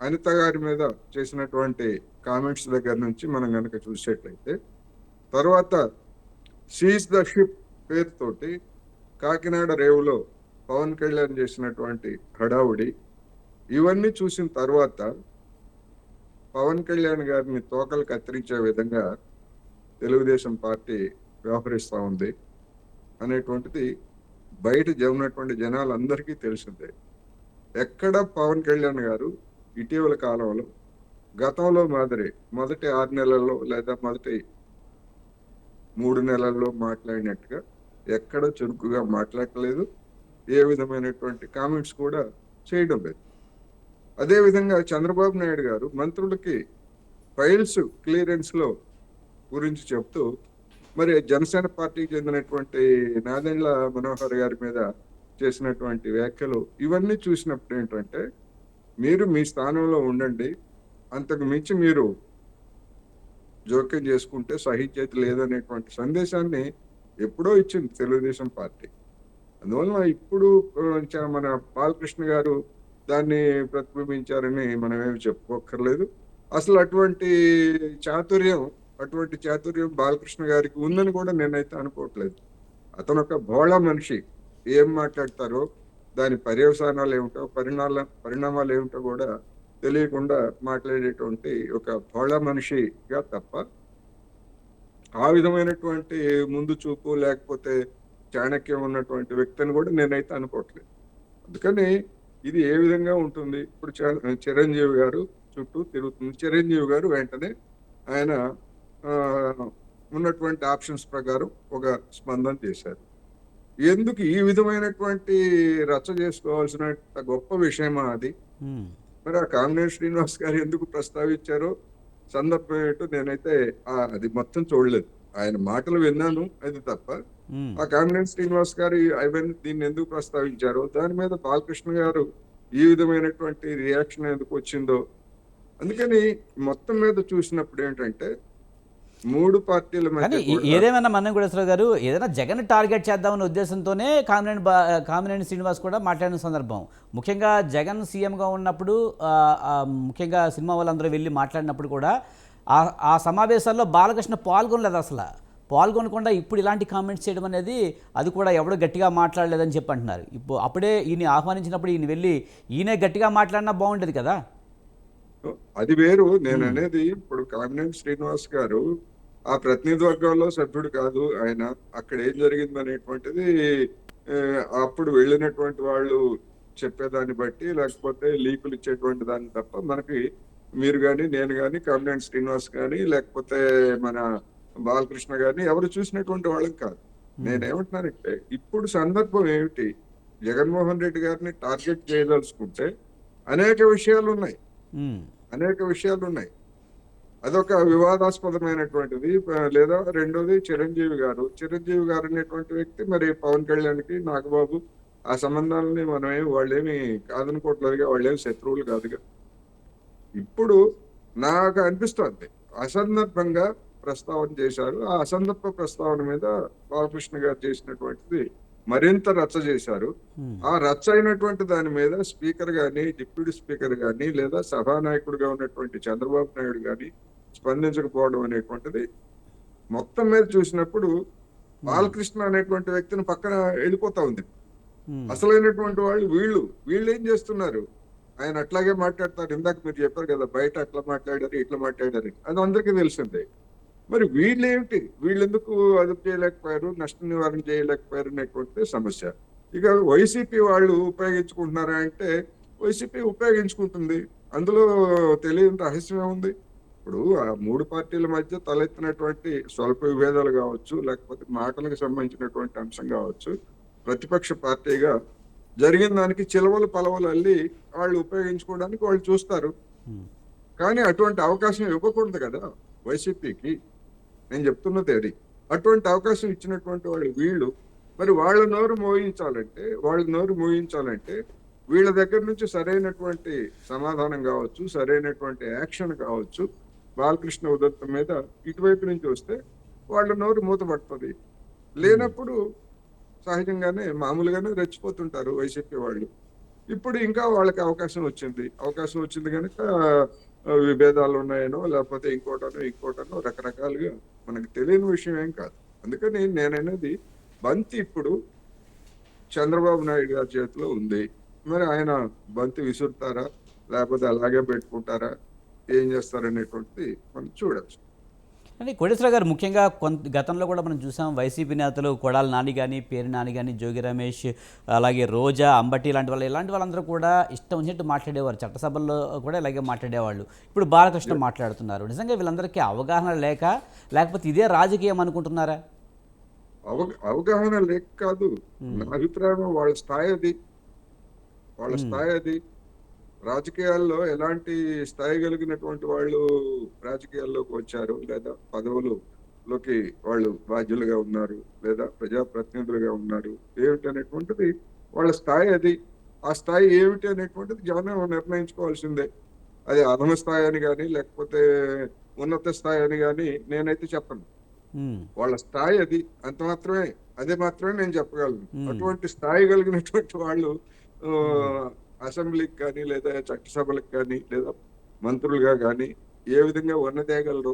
అనిత గారి మీద చేసినటువంటి కామెంట్స్ దగ్గర నుంచి మనం కనుక చూసేట్లయితే, తర్వాత సీజ్ ద షిప్ పేరుతోటి కాకినాడ రేవులో పవన్ కళ్యాణ్ చేసినటువంటి హడావుడి, ఇవన్నీ చూసిన తర్వాత పవన్ కళ్యాణ్ గారిని తోకలు కత్తిరించే విధంగా తెలుగుదేశం పార్టీ వ్యవహరిస్తూ ఉంది అనేటువంటిది బయట ఉన్నటువంటి జనాలందరికీ తెలిసిందే. ఎక్కడ పవన్ కళ్యాణ్ గారు ఇటీవల కాలంలో గతంలో మాదిరి మొదటి 6 నెలల్లో లేదా మొదటి 3 నెలల్లో మాట్లాడినట్టుగా ఎక్కడ చురుకుగా మాట్లాడలేదు, ఏ విధమైనటువంటి కామెంట్స్ కూడా చేయడం లేదు. అదేవిధంగా చంద్రబాబు నాయుడు గారు మంత్రులకి ఫైల్స్ క్లియరెన్స్ లో గురించి చెప్తూ మరి జనసేన పార్టీకి చెందినటువంటి నాదెండ్ల మనోహర్ గారి మీద చేసినటువంటి వ్యాఖ్యలు ఇవన్నీ చూసినప్పుడు ఏంటంటే, మీరు మీ స్థానంలో ఉండండి, అంతకు మించి మీరు జోక్యం చేసుకుంటే సహించేత లేదనేటువంటి సందేశాన్ని ఎప్పుడో ఇచ్చింది తెలుగుదేశం పార్టీ. అందువల్ల ఇప్పుడు మన బాలకృష్ణ గారు దాన్ని ప్రతిబింబించారని మనం ఏమి చెప్పుకోక్కర్లేదు. అసలు అటువంటి చాతుర్యం బాలకృష్ణ గారికి ఉందని కూడా నేనైతే అనుకోవట్లేదు. అతను ఒక భోళా మనిషి, ఏం మాట్లాడతారో దాని పర్యవసానాలు ఏమిటో పరిణామాలు ఏమిటో కూడా తెలియకుండా మాట్లాడేటువంటి ఒక భోళా మనిషిగా తప్ప ఆ విధమైనటువంటి ముందు చూపు లేకపోతే చాణక్యం ఉన్నటువంటి వ్యక్తిని కూడా నేనైతే అనుకోవట్లేదు. అందుకని ఇది ఏ విధంగా ఉంటుంది, ఇప్పుడు చిరంజీవి గారు చుట్టూ తిరుగుతుంది. చిరంజీవి గారు వెంటనే ఆయన ఉన్నటువంటి ఆప్షన్స్ ప్రకారం ఒక స్పందన చేశారు. ఎందుకు ఈ విధమైనటువంటి రచ్చ చేసుకోవాల్సిన గొప్ప విషయమా అది? ఉమ్, మరి ఆ కామినేని శ్రీనివాస్ గారు ఎందుకు ప్రస్తావించారో సందర్భం ఏంటో నేనైతే అది మొత్తం చూడలేదు. ఆయన మాటలు విన్నాను అది తప్ప, ఉమ్. ఆ కామినేని శ్రీనివాస్ గారు అవన్నీ దీన్ని ఎందుకు ప్రస్తావించారో, దాని మీద బాలకృష్ణ గారు ఈ విధమైనటువంటి రియాక్షన్ ఎందుకు వచ్చిందో, అందుకని మొత్తం మీద చూసినప్పుడు ఏంటంటే 3 పార్టీల కానీ మధ్య కూడా ఏదేమైనా మన్నం గుడేశ్వరరావు గారు ఏదైనా జగన్ టార్గెట్ చేద్దామనే ఉద్దేశంతోనే కామినేని శ్రీనివాస్ కూడా మాట్లాడిన సందర్భం. ముఖ్యంగా జగన్ సీఎంగా ఉన్నప్పుడు ముఖ్యంగా సినిమా వాళ్ళందరూ వెళ్ళి మాట్లాడినప్పుడు కూడా ఆ సమావేశాల్లో బాలకృష్ణ పాల్గొనలేదు. అసలు పాల్గొనకుండా ఇప్పుడు ఇలాంటి కామెంట్స్ చేయడం అనేది, అది కూడా ఎవడో గట్టిగా మాట్లాడలేదని చెప్పి అంటున్నారు. ఇప్పుడు అప్పుడే ఈయన ఆహ్వానించినప్పుడు ఈయన వెళ్ళి ఈయనే గట్టిగా మాట్లాడినా బాగుండేది కదా. అది వేరు. నేను అనేది ఇప్పుడు కామినేని శ్రీనివాస్ గారు ఆ ప్రతినిధి వర్గంలో సభ్యుడు కాదు ఆయన. అక్కడ ఏం జరిగింది అనేటువంటిది అప్పుడు వెళ్ళినటువంటి వాళ్ళు చెప్పేదాన్ని బట్టి, లేకపోతే లీకులు ఇచ్చేటువంటి దాన్ని తప్ప మనకి మీరు కానీ, నేను కానీ, కామినేని శ్రీనివాస్ కానీ, లేకపోతే మన బాలకృష్ణ గారిని ఎవరు చూసినటువంటి వాళ్ళం కాదు. నేనేమంటున్నానంటే ఇప్పుడు సందర్భం ఏమిటి, జగన్మోహన్ రెడ్డి గారిని టార్గెట్ చేయదలుచుకుంటే అనేక విషయాలు ఉన్నాయి, ఉమ్, అనేక విషయాలు ఉన్నాయి. అదొక వివాదాస్పదమైనటువంటిది. లేదా రెండోది చిరంజీవి గారు అనేటువంటి వ్యక్తి మరి పవన్ కళ్యాణ్కి, నాగబాబు ఆ సంబంధాలని మనమేమి వాళ్ళేమి కాదనుకోవట్లేదుగా, వాళ్ళేమి శత్రువులు కాదుగా. ఇప్పుడు నాకు అనిపిస్తుంది అసందర్భంగా ప్రస్తావన చేశారు. ఆ అసందర్భ ప్రస్తావన మీద బాలకృష్ణ గారు చేసినటువంటిది మరింత రచ్చ చేశారు. ఆ రచ్చ అయినటువంటి దాని మీద స్పీకర్ గాని, డిప్యూటీ స్పీకర్ గాని, లేదా సభానాయకుడిగా ఉన్నటువంటి చంద్రబాబు నాయుడు గాని స్పందించకపోవడం అనేటువంటిది మొత్తం మీద చూసినప్పుడు బాలకృష్ణ అనేటువంటి వ్యక్తిని పక్కన వెళ్ళిపోతా ఉంది. అసలైనటువంటి వాళ్ళు వీళ్ళు ఏం చేస్తున్నారు, ఆయన అట్లాగే మాట్లాడతారు. ఇందాక మీరు చెప్పారు కదా, బయట అట్లా మాట్లాడారు ఇట్లా మాట్లాడారు, అది అందరికీ తెలిసిందే. మరి వీళ్ళేమిటి, వీళ్ళెందుకు అదుపు చేయలేకపోయారు, నష్ట నివారణ చేయలేకపోయారు అనేటువంటిది సమస్య. ఇక వైసీపీ వాళ్ళు ఉపయోగించుకుంటున్నారా అంటే వైసీపీ ఉపయోగించుకుంటుంది, అందులో తెలియని రహస్యం ఏముంది. ఇప్పుడు ఆ 3 పార్టీల మధ్య తలెత్తినటువంటి స్వల్ప విభేదాలు కావచ్చు, లేకపోతే మాటలకు సంబంధించినటువంటి అంశం కావచ్చు, ప్రతిపక్ష పార్టీగా జరిగిన దానికి చిలవలు పలవలు అల్లి వాళ్ళు ఉపయోగించుకోవడానికి వాళ్ళు చూస్తారు. కానీ అటువంటి అవకాశం ఇవ్వకూడదు కదా వైసీపీకి. నేను చెప్తున్నది అది. అటువంటి అవకాశం ఇచ్చినటువంటి వాళ్ళు వీళ్ళు. మరి వాళ్ళ నోరు మోయించాలంటే వీళ్ళ దగ్గర నుంచి సరైనటువంటి సమాధానం కావచ్చు, సరైనటువంటి యాక్షన్ కావచ్చు, బాలకృష్ణ ఉదంతం మీద ఇటువైపు నుంచి వస్తే వాళ్ళ నోరు మూతపడుతుంది. లేనప్పుడు సహజంగానే మామూలుగానే రెచ్చిపోతుంటారు వైసీపీ వాళ్ళు. ఇప్పుడు ఇంకా వాళ్ళకి అవకాశం వచ్చింది కనుక విభేదాలు ఉన్నాయనో, లేకపోతే ఇంకోటనో రకరకాలుగా మనకు తెలియని విషయం ఏం కాదు. అందుకని నేననేది బంతి ఇప్పుడు చంద్రబాబు నాయుడు గారి చేతిలో ఉంది. మరి ఆయన బంతి విసురుతారా, లేకపోతే అలాగే పెట్టుకుంటారా, ఏం చేస్తారనేటువంటిది మనం చూడచ్చు. కానీ కోటేశ్వరరావు గారు ముఖ్యంగా గతంలో కూడా మనం చూసాం, వైసీపీ నేతలు కొడాలి నాని కానీ, పేరు నాని కానీ, జోగి రమేష్, అలాగే రోజా, అంబటి ఇలాంటి వాళ్ళందరూ కూడా ఇష్టం వచ్చినట్టు మాట్లాడేవారు. చట్టసభల్లో కూడా ఇలాగే మాట్లాడేవాళ్ళు. ఇప్పుడు బాలకృష్ణ మాట్లాడుతున్నారు. నిజంగా వీళ్ళందరికీ అవగాహన లేకపోతే ఇదే రాజకీయం అనుకుంటున్నారా? అవగాహన లేక కాదు, నా అభిప్రాయం వాళ్ళ స్థాయి అది. రాజకీయాల్లో ఎలాంటి స్థాయి కలిగినటువంటి వాళ్ళు రాజకీయాల్లోకి వచ్చారు, లేదా పదవులలోకి వాళ్ళు బాధ్యులుగా ఉన్నారు, లేదా ప్రజాప్రతినిధులుగా ఉన్నారు, ఏమిటి అనేటువంటిది వాళ్ళ స్థాయి అది. ఆ స్థాయి ఏమిటి అనేటువంటిది జనం నిర్ణయించుకోవాల్సిందే. అది అధమ స్థాయి అని కానీ, లేకపోతే ఉన్నత స్థాయి అని కానీ నేనైతే చెప్పను. వాళ్ళ స్థాయి అది, అదే మాత్రమే నేను చెప్పగలను. అటువంటి స్థాయి కలిగినటువంటి వాళ్ళు అసెంబ్లీకి కానీ, లేదా చట్టసభలకు కానీ, లేదా మంత్రులుగా కానీ ఏ విధంగా ఉన్నదేయగలరు,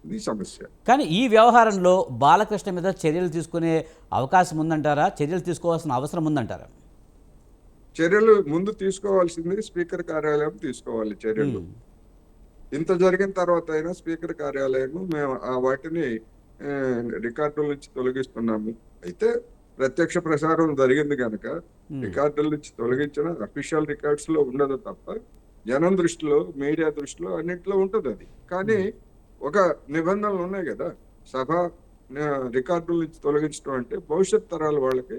ఇది సమస్య. కానీ ఈ వ్యవహారంలో బాలకృష్ణ మీద చర్యలు తీసుకునే అవకాశం ఉందంటారా? చర్యలు తీసుకోవాల్సిన అవసరం ఉందంటారా? చర్యలు ముందు తీసుకోవాల్సింది స్పీకర్ కార్యాలయం తీసుకోవాలి చర్యలు. ఇంత జరిగిన తర్వాత అయినా స్పీకర్ కార్యాలయం మేము వాటిని రికార్డుల నుంచి తొలగిస్తున్నాము. అయితే ప్రత్యక్ష ప్రసారం జరిగింది కనుక రికార్డుల నుంచి తొలగించిన అఫీషియల్ రికార్డ్స్ లో ఉండదు తప్ప, జనం దృష్టిలో, మీడియా దృష్టిలో అన్నింటిలో ఉంటుంది అది. కానీ ఒక నిబంధనలు ఉన్నాయి కదా, సభ రికార్డుల నుంచి తొలగించడం అంటే భవిష్యత్ తరాల వాళ్ళకి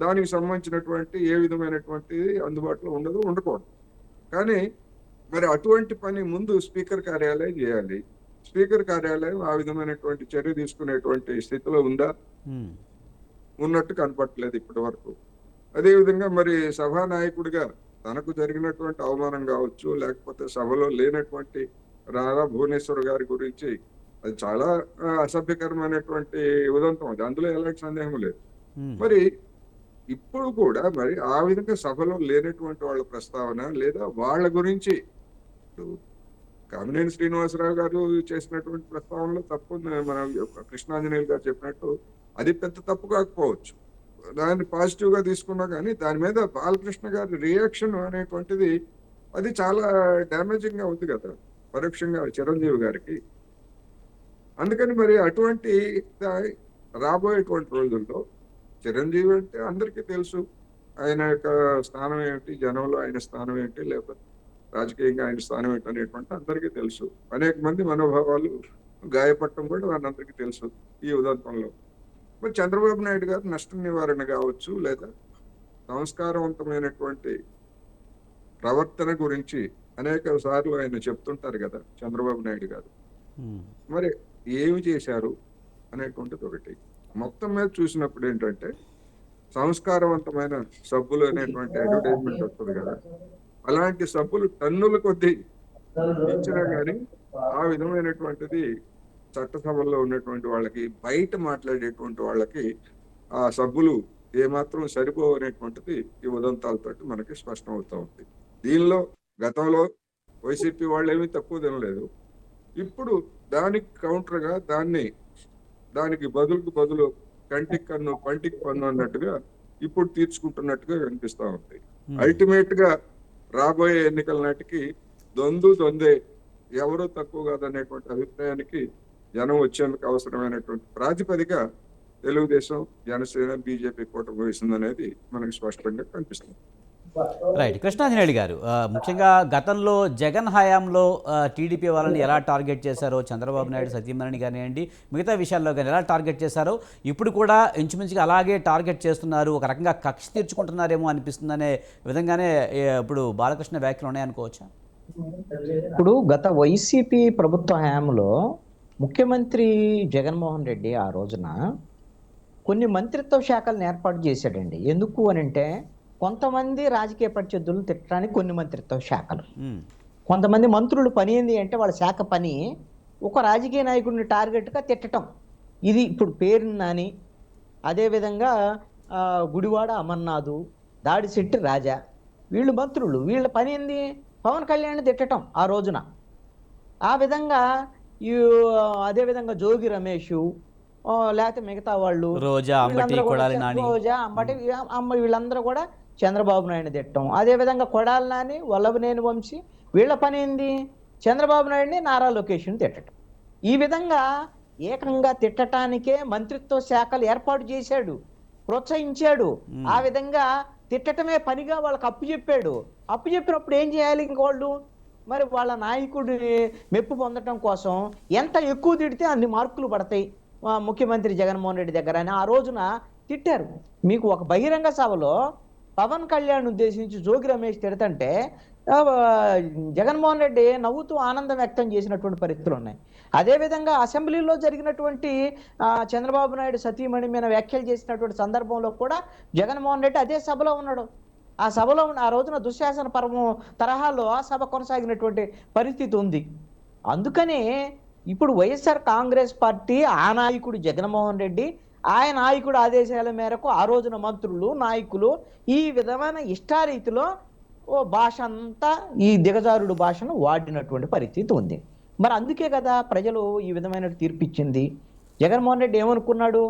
దానికి సంబంధించినటువంటి ఏ విధమైనటువంటి అందుబాటులో ఉండకూడదు. కానీ మరి అటువంటి పని ముందు స్పీకర్ కార్యాలయం చేయాలి. స్పీకర్ కార్యాలయం ఆ విధమైనటువంటి చర్య తీసుకునేటువంటి స్థితిలో ఉందా? ఉన్నట్టు కనపట్లేదు ఇప్పటి వరకు. అదేవిధంగా మరి సభానాయకుడిగా తనకు జరిగినటువంటి అవమానం కావచ్చు, లేకపోతే సభలో లేనటువంటి రాధా భువనేశ్వర్ గారి గురించి అది చాలా అసభ్యకరమైనటువంటి ఉదంతం, అది అందులో ఎలాంటి సందేహం లేదు. మరి ఇప్పుడు కూడా మరి ఆ విధంగా సభలో లేనటువంటి వాళ్ళ ప్రస్తావన లేదా వాళ్ళ గురించి కామినేని శ్రీనివాసరావు గారు చేసినటువంటి ప్రస్తావనలో తప్పు మన కృష్ణాంజనేయులు గారు చెప్పినట్టు అది పెద్ద తప్పు కాకపోవచ్చు, దాన్ని పాజిటివ్ గా తీసుకున్నా కానీ దాని మీద బాలకృష్ణ గారి రియాక్షన్ అనేటువంటిది అది చాలా డ్యామేజింగ్ గా ఉంది కదా పరోక్షంగా చిరంజీవి గారికి. అందుకని మరి అటువంటి రాబోయేటువంటి రోజుల్లో చిరంజీవి అంటే అందరికీ తెలుసు, ఆయన యొక్క స్థానం ఏమిటి, జనంలో ఆయన స్థానం ఏంటి, లేకపోతే రాజకీయంగా ఆయన స్థానం ఏంటి అనేటువంటి అందరికీ తెలుసు. అనేక మంది మనోభావాలు గాయపడటం కూడా వాళ్ళందరికీ తెలుసు ఈ ఉదంతంలో. మరి చంద్రబాబు నాయుడు గారు నష్ట నివారణ కావచ్చు లేదా సంస్కారవంతమైనటువంటి ప్రవర్తన గురించి అనేక సార్లు ఆయన చెప్తుంటారు కదా చంద్రబాబు నాయుడు గారు. మరి ఏమి చేశారు అనేటువంటిది ఒకటి. మొత్తం మీద చూసినప్పుడు ఏంటంటే సంస్కారవంతమైన సబ్బులు అనేటువంటి అడ్వర్టైజ్మెంట్ వస్తుంది కదా, అలాంటి సబ్బులు టన్నుల కొద్దీ ఇచ్చినా కానీ ఆ విధమైనటువంటిది చట్టసభల్లో ఉన్నటువంటి వాళ్ళకి, బయట మాట్లాడేటువంటి వాళ్ళకి ఆ సబ్బులు ఏమాత్రం సరిపోవు అనేటువంటిది ఈ ఉదంతాలతోటి మనకి స్పష్టం అవుతా ఉంది. దీనిలో గతంలో వైసీపీ వాళ్ళు ఏమీ తక్కువ తినలేదు. ఇప్పుడు దానికి కౌంటర్గా దానికి బదులు కంటికి కన్ను పంటికి పన్ను అన్నట్టుగా ఇప్పుడు తీర్చుకుంటున్నట్టుగా కనిపిస్తా ఉంది. అల్టిమేట్ గా రాబోయే ఎన్నికల నాటికి దొందే ఎవరూ తక్కువ కాదనేటువంటి అభిప్రాయానికి జనం వచ్చేందుకు అవసరమైనటువంటి ప్రాతిపదిక తెలుగుదేశం, జనసేన, బీజేపీ కూటమి వేసిందనేది మనకి స్పష్టంగా కనిపిస్తుంది. రైట్. కృష్ణాంజనేయులు గారు, ముఖ్యంగా గతంలో జగన్ హయాంలో టీడీపీ వాళ్ళని ఎలా టార్గెట్ చేశారో, చంద్రబాబు నాయుడు సతీమణిని కానివ్వండి మిగతా విషయాల్లో కానీ ఎలా టార్గెట్ చేశారో ఇప్పుడు కూడా ఇంచుమించుగా అలాగే టార్గెట్ చేస్తున్నారు, ఒక రకంగా కక్ష తీర్చుకుంటున్నారేమో అనిపిస్తుందనే విధంగానే ఇప్పుడు బాలకృష్ణ వ్యాఖ్యలు ఉన్నాయనుకోవచ్చా? ఇప్పుడు గత వైసీపీ ప్రభుత్వ హయాంలో ముఖ్యమంత్రి జగన్మోహన్ రెడ్డి ఆ రోజున కొన్ని మంత్రిత్వ శాఖలను ఏర్పాటు చేశాడండి. ఎందుకు అని అంటే కొంతమంది రాజకీయ ప్రత్యర్థులను తిట్టడానికి కొన్ని మంత్రిత్వ శాఖలు, కొంతమంది మంత్రులు పని ఏంది అంటే వాళ్ళ శాఖ పని ఒక రాజకీయ నాయకుడిని టార్గెట్గా తిట్టడం. ఇది ఇప్పుడు పేరు నాని, అదేవిధంగా గుడివాడ అమర్నాథు, దాడిశెట్టి రాజా, వీళ్ళు మంత్రులు, వీళ్ళ పని ఏంది పవన్ కళ్యాణ్ తిట్టడం ఆ రోజున. ఆ విధంగా అదేవిధంగా జోగి రమేష్ లేకపోతే మిగతా వాళ్ళు రోజా, అంబటి, వీళ్ళందరూ కూడా చంద్రబాబు నాయుడు తిట్టడం. అదేవిధంగా కొడాలి నాని, వల్లభనేని వంశీ, వీళ్ళ పని ఏంది చంద్రబాబు నాయుడిని, నారా లోకేష్ని తిట్టడం. ఈ విధంగా ఏకంగా తిట్టడానికే మంత్రిత్వ శాఖలు ఏర్పాటు చేశాడు, ప్రోత్సహించాడు. ఆ విధంగా తిట్టడమే పనిగా వాళ్ళకి అప్పు చెప్పినప్పుడు ఏం చేయాలి ఇంకోళ్ళు? మరి వాళ్ళ నాయకుడి మెప్పు పొందడం కోసం ఎంత ఎక్కువ తిడితే అన్ని మార్కులు పడతాయి ముఖ్యమంత్రి జగన్మోహన్ రెడ్డి దగ్గర అని ఆ రోజున తిట్టారు. మీకు ఒక బహిరంగ సభలో పవన్ కళ్యాణ్ ఉద్దేశించి జోగి రమేష్ తిడతంటే జగన్మోహన్ రెడ్డి నవ్వుతూ ఆనందం వ్యక్తం చేసినటువంటి పరిస్థితులు ఉన్నాయి. అదేవిధంగా అసెంబ్లీలో జరిగినటువంటి చంద్రబాబు నాయుడు సతీమణి మీద వ్యాఖ్యలు చేసినటువంటి సందర్భంలో కూడా జగన్మోహన్ రెడ్డి అదే సభలో ఉన్నాడు. ఆ సభలో ఆ రోజున దుశ్శాసన పర్వం తరహాలో ఆ సభ కొనసాగినటువంటి పరిస్థితి ఉంది. అందుకనే ఇప్పుడు వైఎస్ఆర్ కాంగ్రెస్ పార్టీ ఆ నాయకుడు జగన్మోహన్ రెడ్డి, ఆయన నాయకుడు ఆదేశాల మేరకు ఆ రోజున మంత్రులు, నాయకులు ఈ విధమైన ఇష్టారీతిలో భాష అంతా ఈ దిగజారుడు భాషను వాడినటువంటి పరిస్థితి ఉంది. మరి అందుకే కదా ప్రజలు ఈ విధమైన తీర్పు ఇచ్చింది. జగన్మోహన్ రెడ్డి ఏమనుకున్నాడు,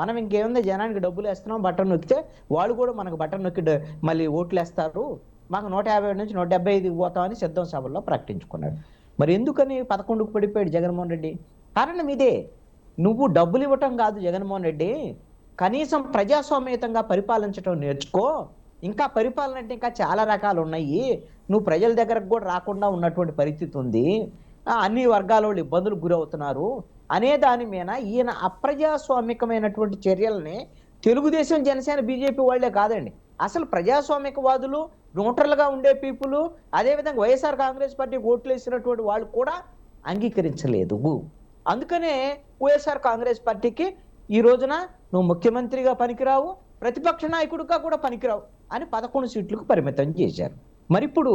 మనం ఇంకేముంది జనానికి డబ్బులు వేస్తున్నాం, బటన్ నొక్కితే వాళ్ళు కూడా మనకు బటన్ నొక్కి మళ్ళీ ఓట్లు వేస్తారు, మాకు 150 నుంచి 175 పోతామని సిద్ధం సభల్లో ప్రకటించుకున్నాడు. మరి ఎందుకని 11కు పడిపోయాడు జగన్మోహన్ రెడ్డి? కారణం ఇదే. నువ్వు డబ్బులు ఇవ్వటం కాదు జగన్మోహన్ రెడ్డి, కనీసం ప్రజాస్వామ్యతంగా పరిపాలించడం నేర్చుకో. ఇంకా పరిపాలన అంటే ఇంకా చాలా రకాలు ఉన్నాయి, నువ్వు ప్రజల దగ్గరకు కూడా రాకుండా ఉన్నటువంటి పరిస్థితి ఉంది. అన్ని వర్గాల వాళ్ళు ఇబ్బందులకు గురవుతున్నారు అనే దాని మీద ఈయన అప్రజాస్వామికమైనటువంటి చర్యల్ని తెలుగుదేశం, జనసేన, బీజేపీ వాళ్ళే కాదండి, అసలు ప్రజాస్వామికవాదులు, న్యూట్రల్గా ఉండే పీపుల్, అదేవిధంగా వైఎస్ఆర్ కాంగ్రెస్ పార్టీకి ఓట్లు వేసినటువంటి వాళ్ళు కూడా అంగీకరించలేదు. అందుకనే వైఎస్ఆర్ కాంగ్రెస్ పార్టీకి ఈ రోజున నువ్వు ముఖ్యమంత్రిగా పనికిరావు, ప్రతిపక్ష నాయకుడిగా కూడా పనికిరావు అని 11 సీట్లకు పరిమితం చేశారు. మరి ఇప్పుడు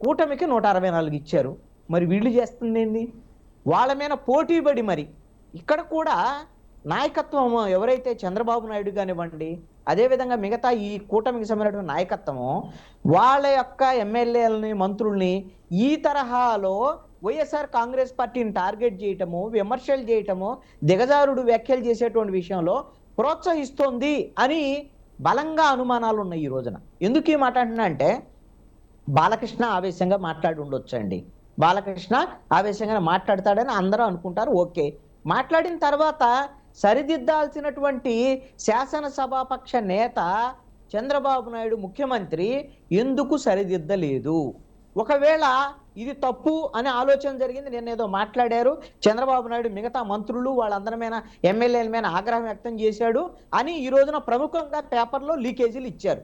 కూటమికి 164 ఇచ్చారు. మరి వీళ్ళు చేస్తుంది ఏంది? వాళ్ళ మీద పోటీపడి మరి ఇక్కడ కూడా నాయకత్వం ఎవరైతే చంద్రబాబు నాయుడు కానివ్వండి, అదేవిధంగా మిగతా ఈ కూటమికి సంబంధించిన నాయకత్వము వాళ్ళ యొక్క ఎమ్మెల్యేలని, మంత్రుల్ని ఈ తరహాలో వైఎస్ఆర్ కాంగ్రెస్ పార్టీని టార్గెట్ చేయటము, విమర్శలు చేయటము, దిగజారుడు వ్యాఖ్యలు చేసేటువంటి విషయంలో ప్రోత్సహిస్తోంది అని బలంగా అనుమానాలు ఉన్నాయి ఈ రోజున. ఎందుకు ఈ మాట అంటున్నా అంటే బాలకృష్ణ ఆవేశంగా మాట్లాడి ఉండొచ్చండి. బాలకృష్ణ ఆవేశంగా మాట్లాడతాడని అందరూ అనుకుంటారు. ఓకే, మాట్లాడిన తర్వాత సరిదిద్దాల్సినటువంటి శాసనసభాపక్ష నేత చంద్రబాబు నాయుడు ముఖ్యమంత్రి ఎందుకు సరిదిద్దలేదు? ఒకవేళ ఇది తప్పు అనే ఆలోచన జరిగింది, నేను ఏదో మాట్లాడారు, చంద్రబాబు నాయుడు మిగతా మంత్రులు వాళ్ళందరి మీద, ఎమ్మెల్యేల మీద ఆగ్రహం వ్యక్తం చేశాడు అని ఈ రోజున ప్రముఖంగా పేపర్లో లీకేజీలు ఇచ్చారు.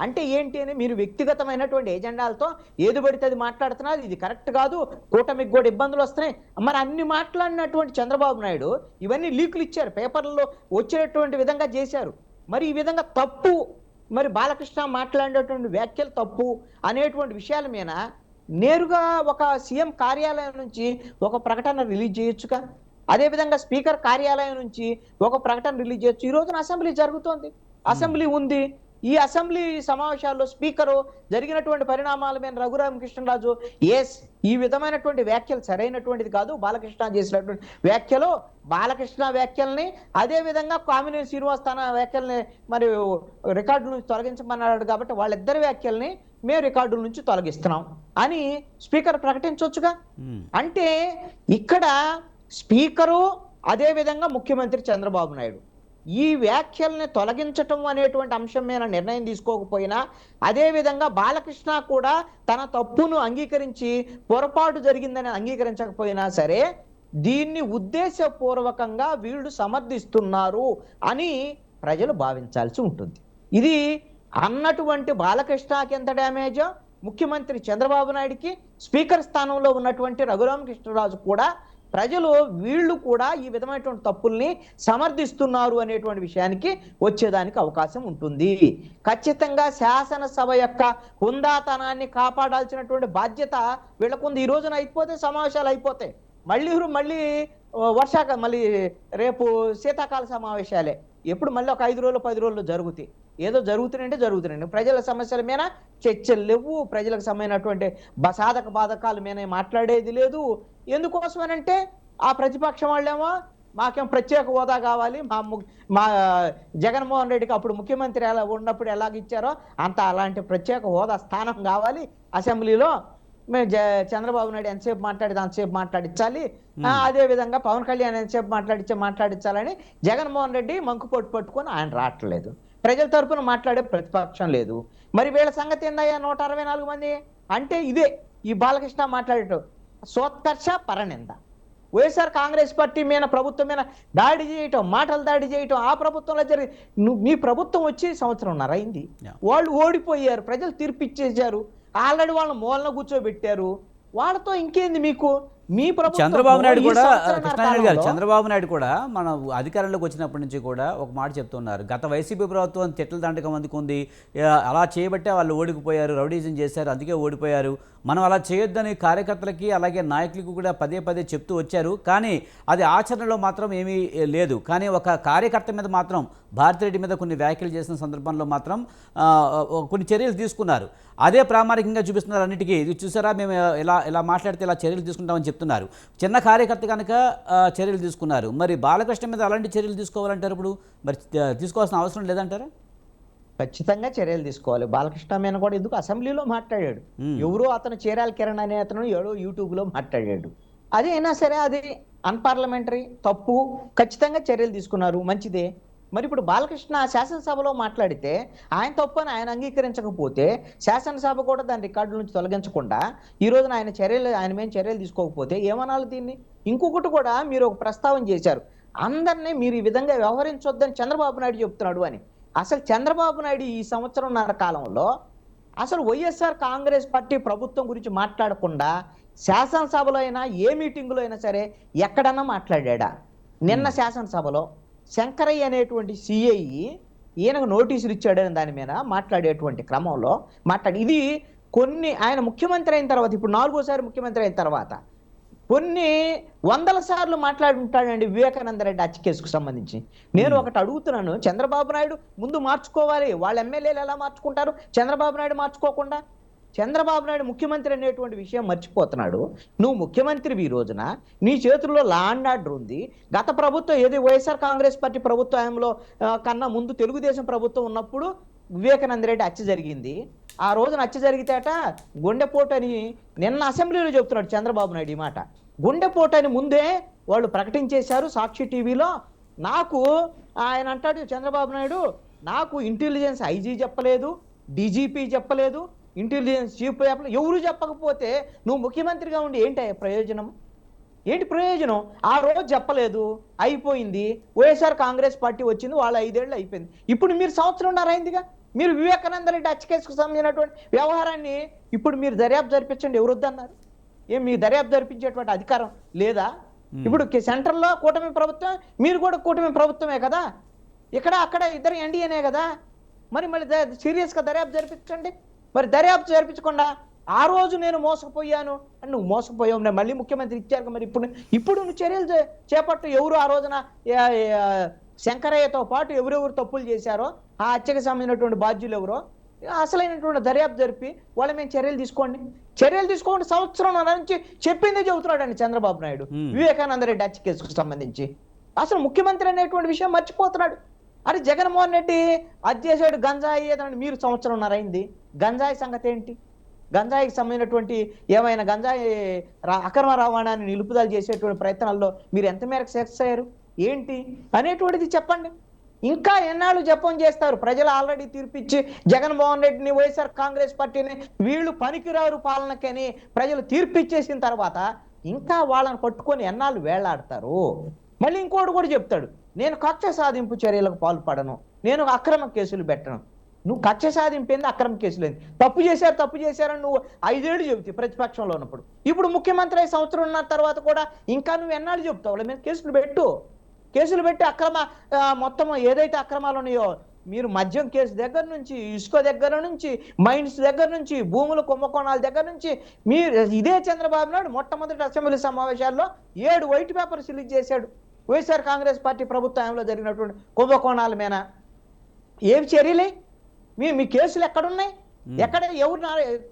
అంటే ఏంటి అని మీరు వ్యక్తిగతమైనటువంటి ఏజెండాలతో ఏది పడితే అది మాట్లాడుతున్నారు, ఇది కరెక్ట్ కాదు, కూటమికి కూడా ఇబ్బందులు వస్తున్నాయి. మరి అన్ని మాట్లాడినటువంటి చంద్రబాబు నాయుడు ఇవన్నీ లీకులు ఇచ్చారు, పేపర్లలో వచ్చేటువంటి విధంగా చేశారు. మరి ఈ విధంగా తప్పు, మరి బాలకృష్ణ మాట్లాడేటువంటి వ్యాఖ్యలు తప్పు అనేటువంటి విషయాల మీద నేరుగా ఒక సీఎం కార్యాలయం నుంచి ఒక ప్రకటన రిలీజ్ చేయొచ్చుగా, అదేవిధంగా స్పీకర్ కార్యాలయం నుంచి ఒక ప్రకటన రిలీజ్ చేయొచ్చు. ఈ రోజున అసెంబ్లీ జరుగుతోంది, అసెంబ్లీ ఉంది. ఈ అసెంబ్లీ సమావేశాల్లో స్పీకరు జరిగినటువంటి పరిణామాల మీద రఘురామకృష్ణరాజు ఈ విధమైనటువంటి వ్యాఖ్యలు సరైనటువంటిది కాదు, బాలకృష్ణ చేసినటువంటి వ్యాఖ్యలు, బాలకృష్ణ వ్యాఖ్యల్ని అదేవిధంగా కామినేని శ్రీనివాస్ తన వ్యాఖ్యల్ని మరి రికార్డుల నుంచి తొలగించమన్నాడు కాబట్టి వాళ్ళిద్దరి వ్యాఖ్యల్ని మేము రికార్డుల నుంచి తొలగిస్తున్నాం అని స్పీకర్ ప్రకటించవచ్చుగా. అంటే ఇక్కడ స్పీకరు అదేవిధంగా ముఖ్యమంత్రి చంద్రబాబు నాయుడు ఈ వ్యాఖ్యల్ని తొలగించటం అనేటువంటి అంశం మీద నిర్ణయం తీసుకోకపోయినా, అదేవిధంగా బాలకృష్ణ కూడా తన తప్పును అంగీకరించి పొరపాటు జరిగిందని అంగీకరించకపోయినా సరే దీన్ని ఉద్దేశపూర్వకంగా వీళ్ళు సమర్థిస్తున్నారు అని ప్రజలు భావించాల్సి ఉంటుంది. ఇది అన్నటువంటి బాలకృష్ణకి ఎంత డ్యామేజో ముఖ్యమంత్రి చంద్రబాబు నాయుడికి, స్పీకర్ స్థానంలో ఉన్నటువంటి రఘురామకృష్ణరాజు కూడా ప్రజలు వీళ్ళు కూడా ఈ విధమైనటువంటి తప్పుల్ని సమర్థిస్తున్నారు అనేటువంటి విషయానికి వచ్చేదానికి అవకాశం ఉంటుంది. ఖచ్చితంగా శాసనసభ యొక్క హుందాతనాన్ని కాపాడాల్సినటువంటి బాధ్యత వీళ్ళకుంది. ఈ రోజున అయిపోతే సమావేశాలు అయిపోతాయి, మళ్ళీ మళ్ళీ రేపు శీతాకాల సమావేశాలే, ఎప్పుడు మళ్ళీ ఒక 5 రోజులు 10 రోజులు జరుగుతాయి. ఏదో జరుగుతున్నాయండి. ప్రజల సమస్యల మీద చర్చలు లేవు, ప్రజలకు సంబంధించినటువంటి సాధక బాధకాల మీద మాట్లాడేది లేదు. ఎందుకోసమనంటే ఆ ప్రతిపక్షం వాళ్ళేమో మాకేం ప్రత్యేక హోదా కావాలి, మా జగన్మోహన్ రెడ్డికి అప్పుడు ముఖ్యమంత్రి ఎలా ఉన్నప్పుడు ఎలాగిచ్చారో అలాంటి ప్రత్యేక హోదా స్థానం కావాలి అసెంబ్లీలో, మేము చంద్రబాబు నాయుడు ఎంతసేపు మాట్లాడితే అంతసేపు మాట్లాడించాలి, అదే విధంగా పవన్ కళ్యాణ్ ఎంతసేపు మాట్లాడించాలని జగన్మోహన్ రెడ్డి మంకు పట్టుకొని ఆయన రావట్లేదు. ప్రజల తరపున మాట్లాడే ప్రతిపక్షం లేదు. మరి వీళ్ళ సంగతి ఏందయ్యా 164 మంది అంటే ఇదే ఈ బాలకృష్ణ మాట్లాడేటం సోత్కర్ష పరనింద. వైఎస్ఆర్ కాంగ్రెస్ పార్టీ మీద, ప్రభుత్వం మీద దాడి చేయటం, మాటలు దాడి చేయటం ఆ ప్రభుత్వంలో మీ ప్రభుత్వం వచ్చి 1.5 సంవత్సరం అయింది, వాళ్ళు ఓడిపోయారు, ప్రజలు తీర్పు ఇచ్చేసారు, ఆల్రెడీ వాళ్ళని మూలన కూర్చోబెట్టారు, వాళ్ళతో ఇంకేంది మీకు? మీ చంద్రబాబు నాయుడు కూడా, కృష్ణారెడ్డి గారు, చంద్రబాబు నాయుడు కూడా మన అధికారంలోకి వచ్చినప్పటి నుంచి కూడా ఒక మాట చెప్తున్నారు, గత వైసీపీ ప్రభుత్వం తిట్ల దండకం అందుకుంది, అలా చేయబట్టే వాళ్ళు ఓడిపోయారు, రౌడీజం చేశారు, అందుకే ఓడిపోయారు, మనం అలా చేయొద్దని కార్యకర్తలకి అలాగే నాయకులకు కూడా పదే చెప్తూ వచ్చారు. కానీ అది ఆచరణలో మాత్రం ఏమీ లేదు. కానీ ఒక కార్యకర్త మీద మాత్రం, భారతిరెడ్డి మీద కొన్ని వ్యాఖ్యలు చేసిన సందర్భంలో మాత్రం కొన్ని చర్యలు తీసుకున్నారు. అదే ప్రామాణికంగా చూపిస్తున్నారు అన్నిటికీ. ఇది చూసారా, మేము ఇలా మాట్లాడితే ఇలా చర్యలు తీసుకుంటామని చెప్తున్నారు. చిన్న కార్యకర్త కనుక చర్యలు తీసుకున్నారు. మరి బాలకృష్ణ మీద అలాంటి చర్యలు తీసుకోవాలంటారు, ఇప్పుడు మరి తీసుకోవాల్సిన అవసరం లేదంటారా? ఖచ్చితంగా చర్యలు తీసుకోవాలి. బాలకృష్ణ మీద కూడా ఎందుకు అసెంబ్లీలో మాట్లాడాడు, ఎవరో అతను చీరాల కిరణ్ అనే అతను ఎవరో యూట్యూబ్లో మాట్లాడాడు. అదే అయినా సరే అది అన్పార్లమెంటరీ, తప్పు. ఖచ్చితంగా చర్యలు తీసుకున్నారు, మంచిదే. మరి ఇప్పుడు బాలకృష్ణ శాసనసభలో మాట్లాడితే ఆయన తప్పని ఆయన అంగీకరించకపోతే శాసనసభ కూడా దాని రికార్డుల నుంచి తొలగించకుండా ఈ రోజున ఆయన మీద చర్యలు తీసుకోకపోతే ఏమనాలి దీన్ని? ఇంకొకటి కూడా మీరు ఒక ప్రస్తావన చేశారు, అందరినీ మీరు ఈ విధంగా వ్యవహరించొద్దని చంద్రబాబు నాయుడు చెప్తున్నాడు అని. అసలు చంద్రబాబు నాయుడు ఈ సంవత్సరంన్నర కాలంలో అసలు వైఎస్ఆర్ కాంగ్రెస్ పార్టీ ప్రభుత్వం గురించి మాట్లాడకుండా శాసనసభలో అయినా ఏ మీటింగులో అయినా సరే ఎక్కడన్నా మాట్లాడా? నిన్న శాసనసభలో శంకరయ్య అనేటువంటి సిఐ ఈయనకు నోటీసులు ఇచ్చాడని దాని మీద మాట్లాడేటువంటి క్రమంలో ఇది కొన్ని ఆయన ముఖ్యమంత్రి అయిన తర్వాత, ఇప్పుడు 4వ ముఖ్యమంత్రి అయిన తర్వాత కొన్ని వందల సార్లు మాట్లాడి ఉంటాడండి వివేకానంద రెడ్డి హత్య కేసుకు సంబంధించి. నేను ఒకటి అడుగుతున్నాను, చంద్రబాబు నాయుడు ముందు మార్చుకోవాలి. వాళ్ళ ఎమ్మెల్యేలు ఎలా మార్చుకుంటారు చంద్రబాబు నాయుడు మార్చుకోకుండా? చంద్రబాబు నాయుడు ముఖ్యమంత్రి అనేటువంటి విషయం మర్చిపోతున్నాడు. నువ్వు ముఖ్యమంత్రి ఈ రోజున నీ చేతుల్లో లా అండ్ ఆర్డర్ ఉంది. గత ప్రభుత్వం ఏది వైఎస్ఆర్ కాంగ్రెస్ పార్టీ ప్రభుత్వంలో కన్నా ముందు తెలుగుదేశం ప్రభుత్వం ఉన్నప్పుడు వివేకానంద రెడ్డి హత్య జరిగింది. ఆ రోజున హత్య జరిగితేట గుండెపోటు అని నిన్న అసెంబ్లీలో చెప్తున్నాడు చంద్రబాబు నాయుడు. ఈ మాట గుండెపోటు అని ముందే వాళ్ళు ప్రకటించేశారు సాక్షి టీవీలో. నాకు ఆయన అంటాడు చంద్రబాబు నాయుడు, నాకు ఇంటెలిజెన్స్ ఐజీ చెప్పలేదు, డీజీపీ చెప్పలేదు, ఇంటెలిజెన్స్ చీఫ్ చెప్పలేదు, ఎవరు చెప్పకపోతే నువ్వు ముఖ్యమంత్రిగా ఉండి ఏంటి ప్రయోజనం? ఏంటి ప్రయోజనం? ఆ రోజు చెప్పలేదు, అయిపోయింది. వైఎస్ఆర్ కాంగ్రెస్ పార్టీ వచ్చింది, వాళ్ళ 5 ఏళ్ళు అయిపోయింది. ఇప్పుడు మీరు సంవత్సరంన్నర అయిందిగా. మీరు వివేకానంద రెడ్డి హత్య కేసుకు సంబంధించినటువంటి వ్యవహారాన్ని ఇప్పుడు మీరు దర్యాప్తు జరిపించండి, ఎవరు వద్దన్నారు? మీకు దర్యాప్తు జరిపించేటువంటి అధికారం లేదా? ఇప్పుడు సెంట్రల్లో కూటమి ప్రభుత్వం, మీరు కూడా కూటమి ప్రభుత్వమే కదా, ఇక్కడ అక్కడ ఇద్దరు ఎన్డీఏనే కదా. మరి సీరియస్గా దర్యాప్తు జరిపించండి. మరి దర్యాప్తు జరిపించకుండా ఆ రోజు నేను మోసపోయాను అని నువ్వు మోసపోయావు, నేను మళ్ళీ ముఖ్యమంత్రి ఇచ్చారు. మరి ఇప్పుడు నువ్వు చర్యలు చేపట్టు. ఎవరు ఆ రోజున శంకరయ్యతో పాటు ఎవరెవరు తప్పులు చేశారో, ఆ హత్యకు సంబంధించినటువంటి బాధ్యులు ఎవరో అసలైనటువంటి దర్యాప్తు జరిపి వాళ్ళ మేము చర్యలు తీసుకోండి. సంవత్సరం నుంచి చెప్పిందే చెబుతున్నాడండి చంద్రబాబు నాయుడు వివేకానంద రెడ్డి హత్య కేసుకు సంబంధించి. అసలు ముఖ్యమంత్రి అనేటువంటి విషయం మర్చిపోతున్నాడు. అరే జగన్మోహన్ రెడ్డి అది చేసాడు, గంజాయి ఏదంటే మీరు సంవత్సరంన్నర అయింది. గంజాయి సంగతి ఏంటి? గంజాయికి సంబంధించినటువంటి ఏమైనా గంజాయి అక్రమ రవాణాన్ని నిలుపుదల చేసేటువంటి ప్రయత్నాల్లో మీరు ఎంత మేరకు సక్సెస్ అయ్యారు ఏంటి అనేటువంటిది చెప్పండి. ఇంకా ఎన్నాళ్ళు జపం చేస్తారు? ప్రజలు ఆల్రెడీ తీర్పిచ్చి జగన్మోహన్ రెడ్డిని వైఎస్ఆర్ కాంగ్రెస్ పార్టీని వీళ్ళు పనికిరారు పాలనకని ప్రజలు తీర్పిచ్చేసిన తర్వాత ఇంకా వాళ్ళని పట్టుకొని ఎన్నాళ్ళు వేళ్లాడతారు? మళ్ళీ ఇంకోటి కూడా చెప్తాడు, నేను కక్ష సాధింపు చర్యలకు పాల్పడను, నేను అక్రమ కేసులు పెట్టను. నువ్వు కక్ష సాధింపేంది, అక్రమ కేసులు ఏంది? తప్పు చేశారని నువ్వు 5 ఏళ్ళు చెబుతావు ప్రతిపక్షంలో ఉన్నప్పుడు. ఇప్పుడు ముఖ్యమంత్రి అయి సంవత్సరం ఉన్న తర్వాత కూడా ఇంకా నువ్వు ఎన్నాళ్ళు చెప్తావు? వాళ్ళ మీద కేసులు పెట్టి అక్రమ మొత్తం ఏదైతే అక్రమాలు ఉన్నాయో, మీరు మద్యం కేసు దగ్గర నుంచి, ఇసుక దగ్గర నుంచి, మైన్స్ దగ్గర నుంచి, భూముల కుంభకోణాల దగ్గర నుంచి, మీరు ఇదే చంద్రబాబు నాయుడు మొట్టమొదటి అసెంబ్లీ సమావేశాల్లో 7 వైట్ పేపర్స్ రిలీజ్ చేశాడు వైఎస్ఆర్ కాంగ్రెస్ పార్టీ ప్రభుత్వంలో జరిగినటువంటి కుంభకోణాల మీద. ఏమి చర్యలే? మీ కేసులు ఎక్కడున్నాయి? ఎక్కడ ఎవరు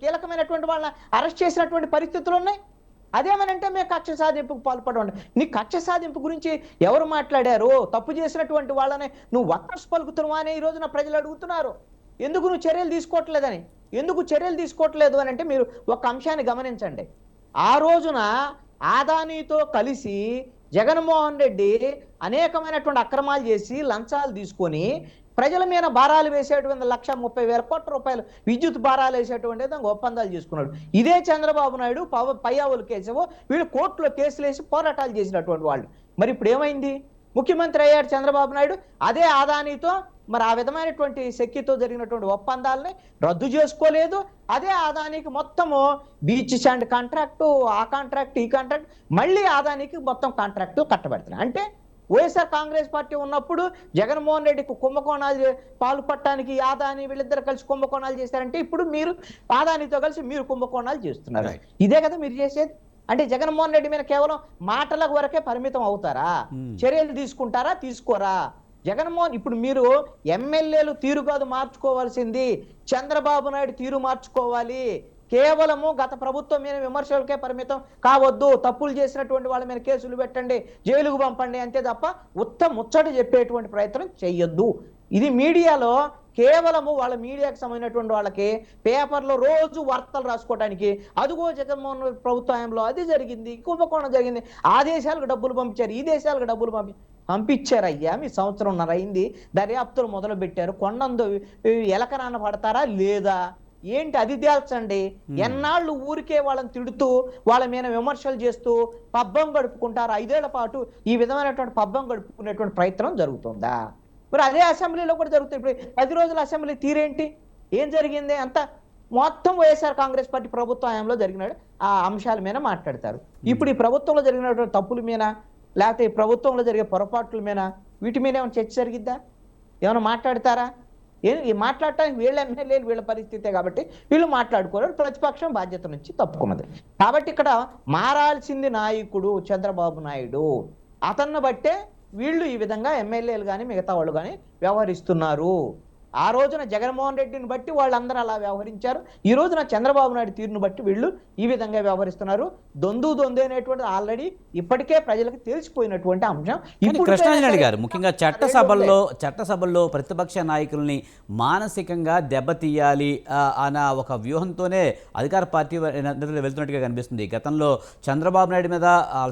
కీలకమైనటువంటి వాళ్ళని అరెస్ట్ చేసినటువంటి పరిస్థితులు ఉన్నాయి? అదేమనంటే మేము కక్ష సాధింపుకు పాల్పడండి. నీ కక్ష సాధింపు గురించి ఎవరు మాట్లాడారు? తప్పు చేసినటువంటి వాళ్ళని నువ్వు వక్కస్ పలుకుతున్నావా అని ఈ రోజున ప్రజలు అడుగుతున్నారు. ఎందుకు నువ్వు చర్యలు తీసుకోవట్లేదని? ఎందుకు చర్యలు తీసుకోవట్లేదు అని అంటే మీరు ఒక అంశాన్ని గమనించండి. ఆ రోజున ఆదానీతో కలిసి జగన్మోహన్ రెడ్డి అనేకమైనటువంటి అక్రమాలు చేసి లంచాలు తీసుకొని ప్రజల మీద భారాలు వేసేటువంటి 1,30,000 కోట్ల రూపాయలు విద్యుత్ భారాలు వేసేటువంటి ఒప్పందాలు చేసుకున్నాడు. ఇదే చంద్రబాబు నాయుడు, పయ్యావులు కేశవు వీళ్ళు కోర్టులో కేసులు వేసి పోరాటాలు చేసినటువంటి వాళ్ళు. మరి ఇప్పుడు ఏమైంది? ముఖ్యమంత్రి అయ్యాడు చంద్రబాబు నాయుడు. అదే ఆదానీతో మరి ఆ విధమైనటువంటి సెక్కితో జరిగినటువంటి ఒప్పందాలని రద్దు చేసుకోలేదు. అదే ఆదానికి మొత్తము బీచ్ శాండ్ కాంట్రాక్టు, ఆ కాంట్రాక్ట్, ఈ కాంట్రాక్ట్, మళ్ళీ ఆదానికి మొత్తం కాంట్రాక్టు కట్టబెడుతున్నాయి. అంటే వైఎస్ఆర్ కాంగ్రెస్ పార్టీ ఉన్నప్పుడు జగన్మోహన్ రెడ్డికి కుంభకోణాలు పాల్పడటానికి ఆదాని వీళ్ళిద్దరు కలిసి కుంభకోణాలు చేశారంటే ఇప్పుడు మీరు ఆదానితో కలిసి మీరు కుంభకోణాలు చేస్తున్నారు. ఇదే కదా మీరు చేసేది? అంటే జగన్మోహన్ రెడ్డి మీద కేవలం మాటల వరకే పరిమితం అవుతారా? చర్యలు తీసుకుంటారా? తీసుకోరా? జగన్మోహన్ ఇప్పుడు మీరు ఎమ్మెల్యేలు తీరు కాదు మార్చుకోవాల్సింది, చంద్రబాబు నాయుడు తీరు మార్చుకోవాలి. కేవలము గత ప్రభుత్వం మీద విమర్శలకే పరిమితం కావద్దు. తప్పులు చేసినటువంటి వాళ్ళ మీద కేసులు పెట్టండి, జైలుకు పంపండి అంతే తప్ప ముచ్చట చెప్పేటువంటి ప్రయత్నం చెయ్యొద్దు. ఇది మీడియాలో కేవలము వాళ్ళ మీడియాకి సంబంధించినటువంటి వాళ్ళకి పేపర్లో రోజు వార్తలు రాసుకోవడానికి, అదిగో జగన్మోహన్ ప్రభుత్వంలో అది జరిగింది, కుంభకోణం జరిగింది, ఆ దేశాలకు డబ్బులు పంపించారు, ఈ దేశాలకు డబ్బులు పంపించారయ్యా, మీ సంవత్సరంన్నర అయింది, దర్యాప్తులు మొదలు పెట్టారు, కొండందు ఎలకనాన్న పడతారా లేదా ఏంటి అది తేల్చండి. ఎన్నాళ్ళు ఊరికే వాళ్ళని తిడుతూ వాళ్ళ మీద విమర్శలు చేస్తూ పబ్బం గడుపుకుంటారు? 5 ఏళ్ల పాటు ఈ విధమైనటువంటి పబ్బం గడుపుకునేటువంటి ప్రయత్నం జరుగుతుందా? మరి అదే అసెంబ్లీలో కూడా జరుగుతుంది. ఇప్పుడు 10 రోజుల అసెంబ్లీ తీరేంటి? ఏం జరిగింది? అంత మొత్తం వైఎస్ఆర్ కాంగ్రెస్ పార్టీ ప్రభుత్వ హయాంలో జరిగిన ఆ అంశాల మీద మాట్లాడతారు. ఇప్పుడు ఈ ప్రభుత్వంలో జరిగినటువంటి తప్పుల మీద, లేకపోతే ఈ ప్రభుత్వంలో జరిగే పొరపాట్ల మీద, వీటి మీద ఏమైనా చర్చ జరిగిద్దా? ఏమైనా మాట్లాడతారా? ఈ మాట్లాడటానికి వీళ్ళ ఎమ్మెల్యేలు వీళ్ళ పరిస్థితే కాబట్టి వీళ్ళు మాట్లాడుకోరు. ప్రతిపక్షం బాధ్యత నుంచి తప్పుకున్నది. కాబట్టి ఇక్కడ మారాల్సింది నాయకుడు చంద్రబాబు నాయుడు. అతన్ని బట్టే వీళ్ళు ఈ విధంగా ఎమ్మెల్యేలు కానీ మిగతా వాళ్ళు కానీ వ్యవహరిస్తున్నారు. ఆ రోజున జగన్మోహన్ రెడ్డిని బట్టి వాళ్ళందరూ అలా వ్యవహరించారు. ఈ రోజున చంద్రబాబు నాయుడు తీరును బట్టి వీళ్ళు ఈ విధంగా వ్యవహరిస్తున్నారు. దొందు అనేటువంటిది ఆల్రెడీ ఇప్పటికే ప్రజలకు తెలిసిపోయినటువంటి అంశం. ఇప్పుడు కృష్ణాంజనేయులు గారు ముఖ్యంగా చట్టసభల్లో ప్రతిపక్ష నాయకుల్ని మానసికంగా దెబ్బతీయాలి అన్న ఒక వ్యూహంతోనే అధికార పార్టీ వెళ్తున్నట్టుగా కనిపిస్తుంది. గతంలో చంద్రబాబు నాయుడు మీద,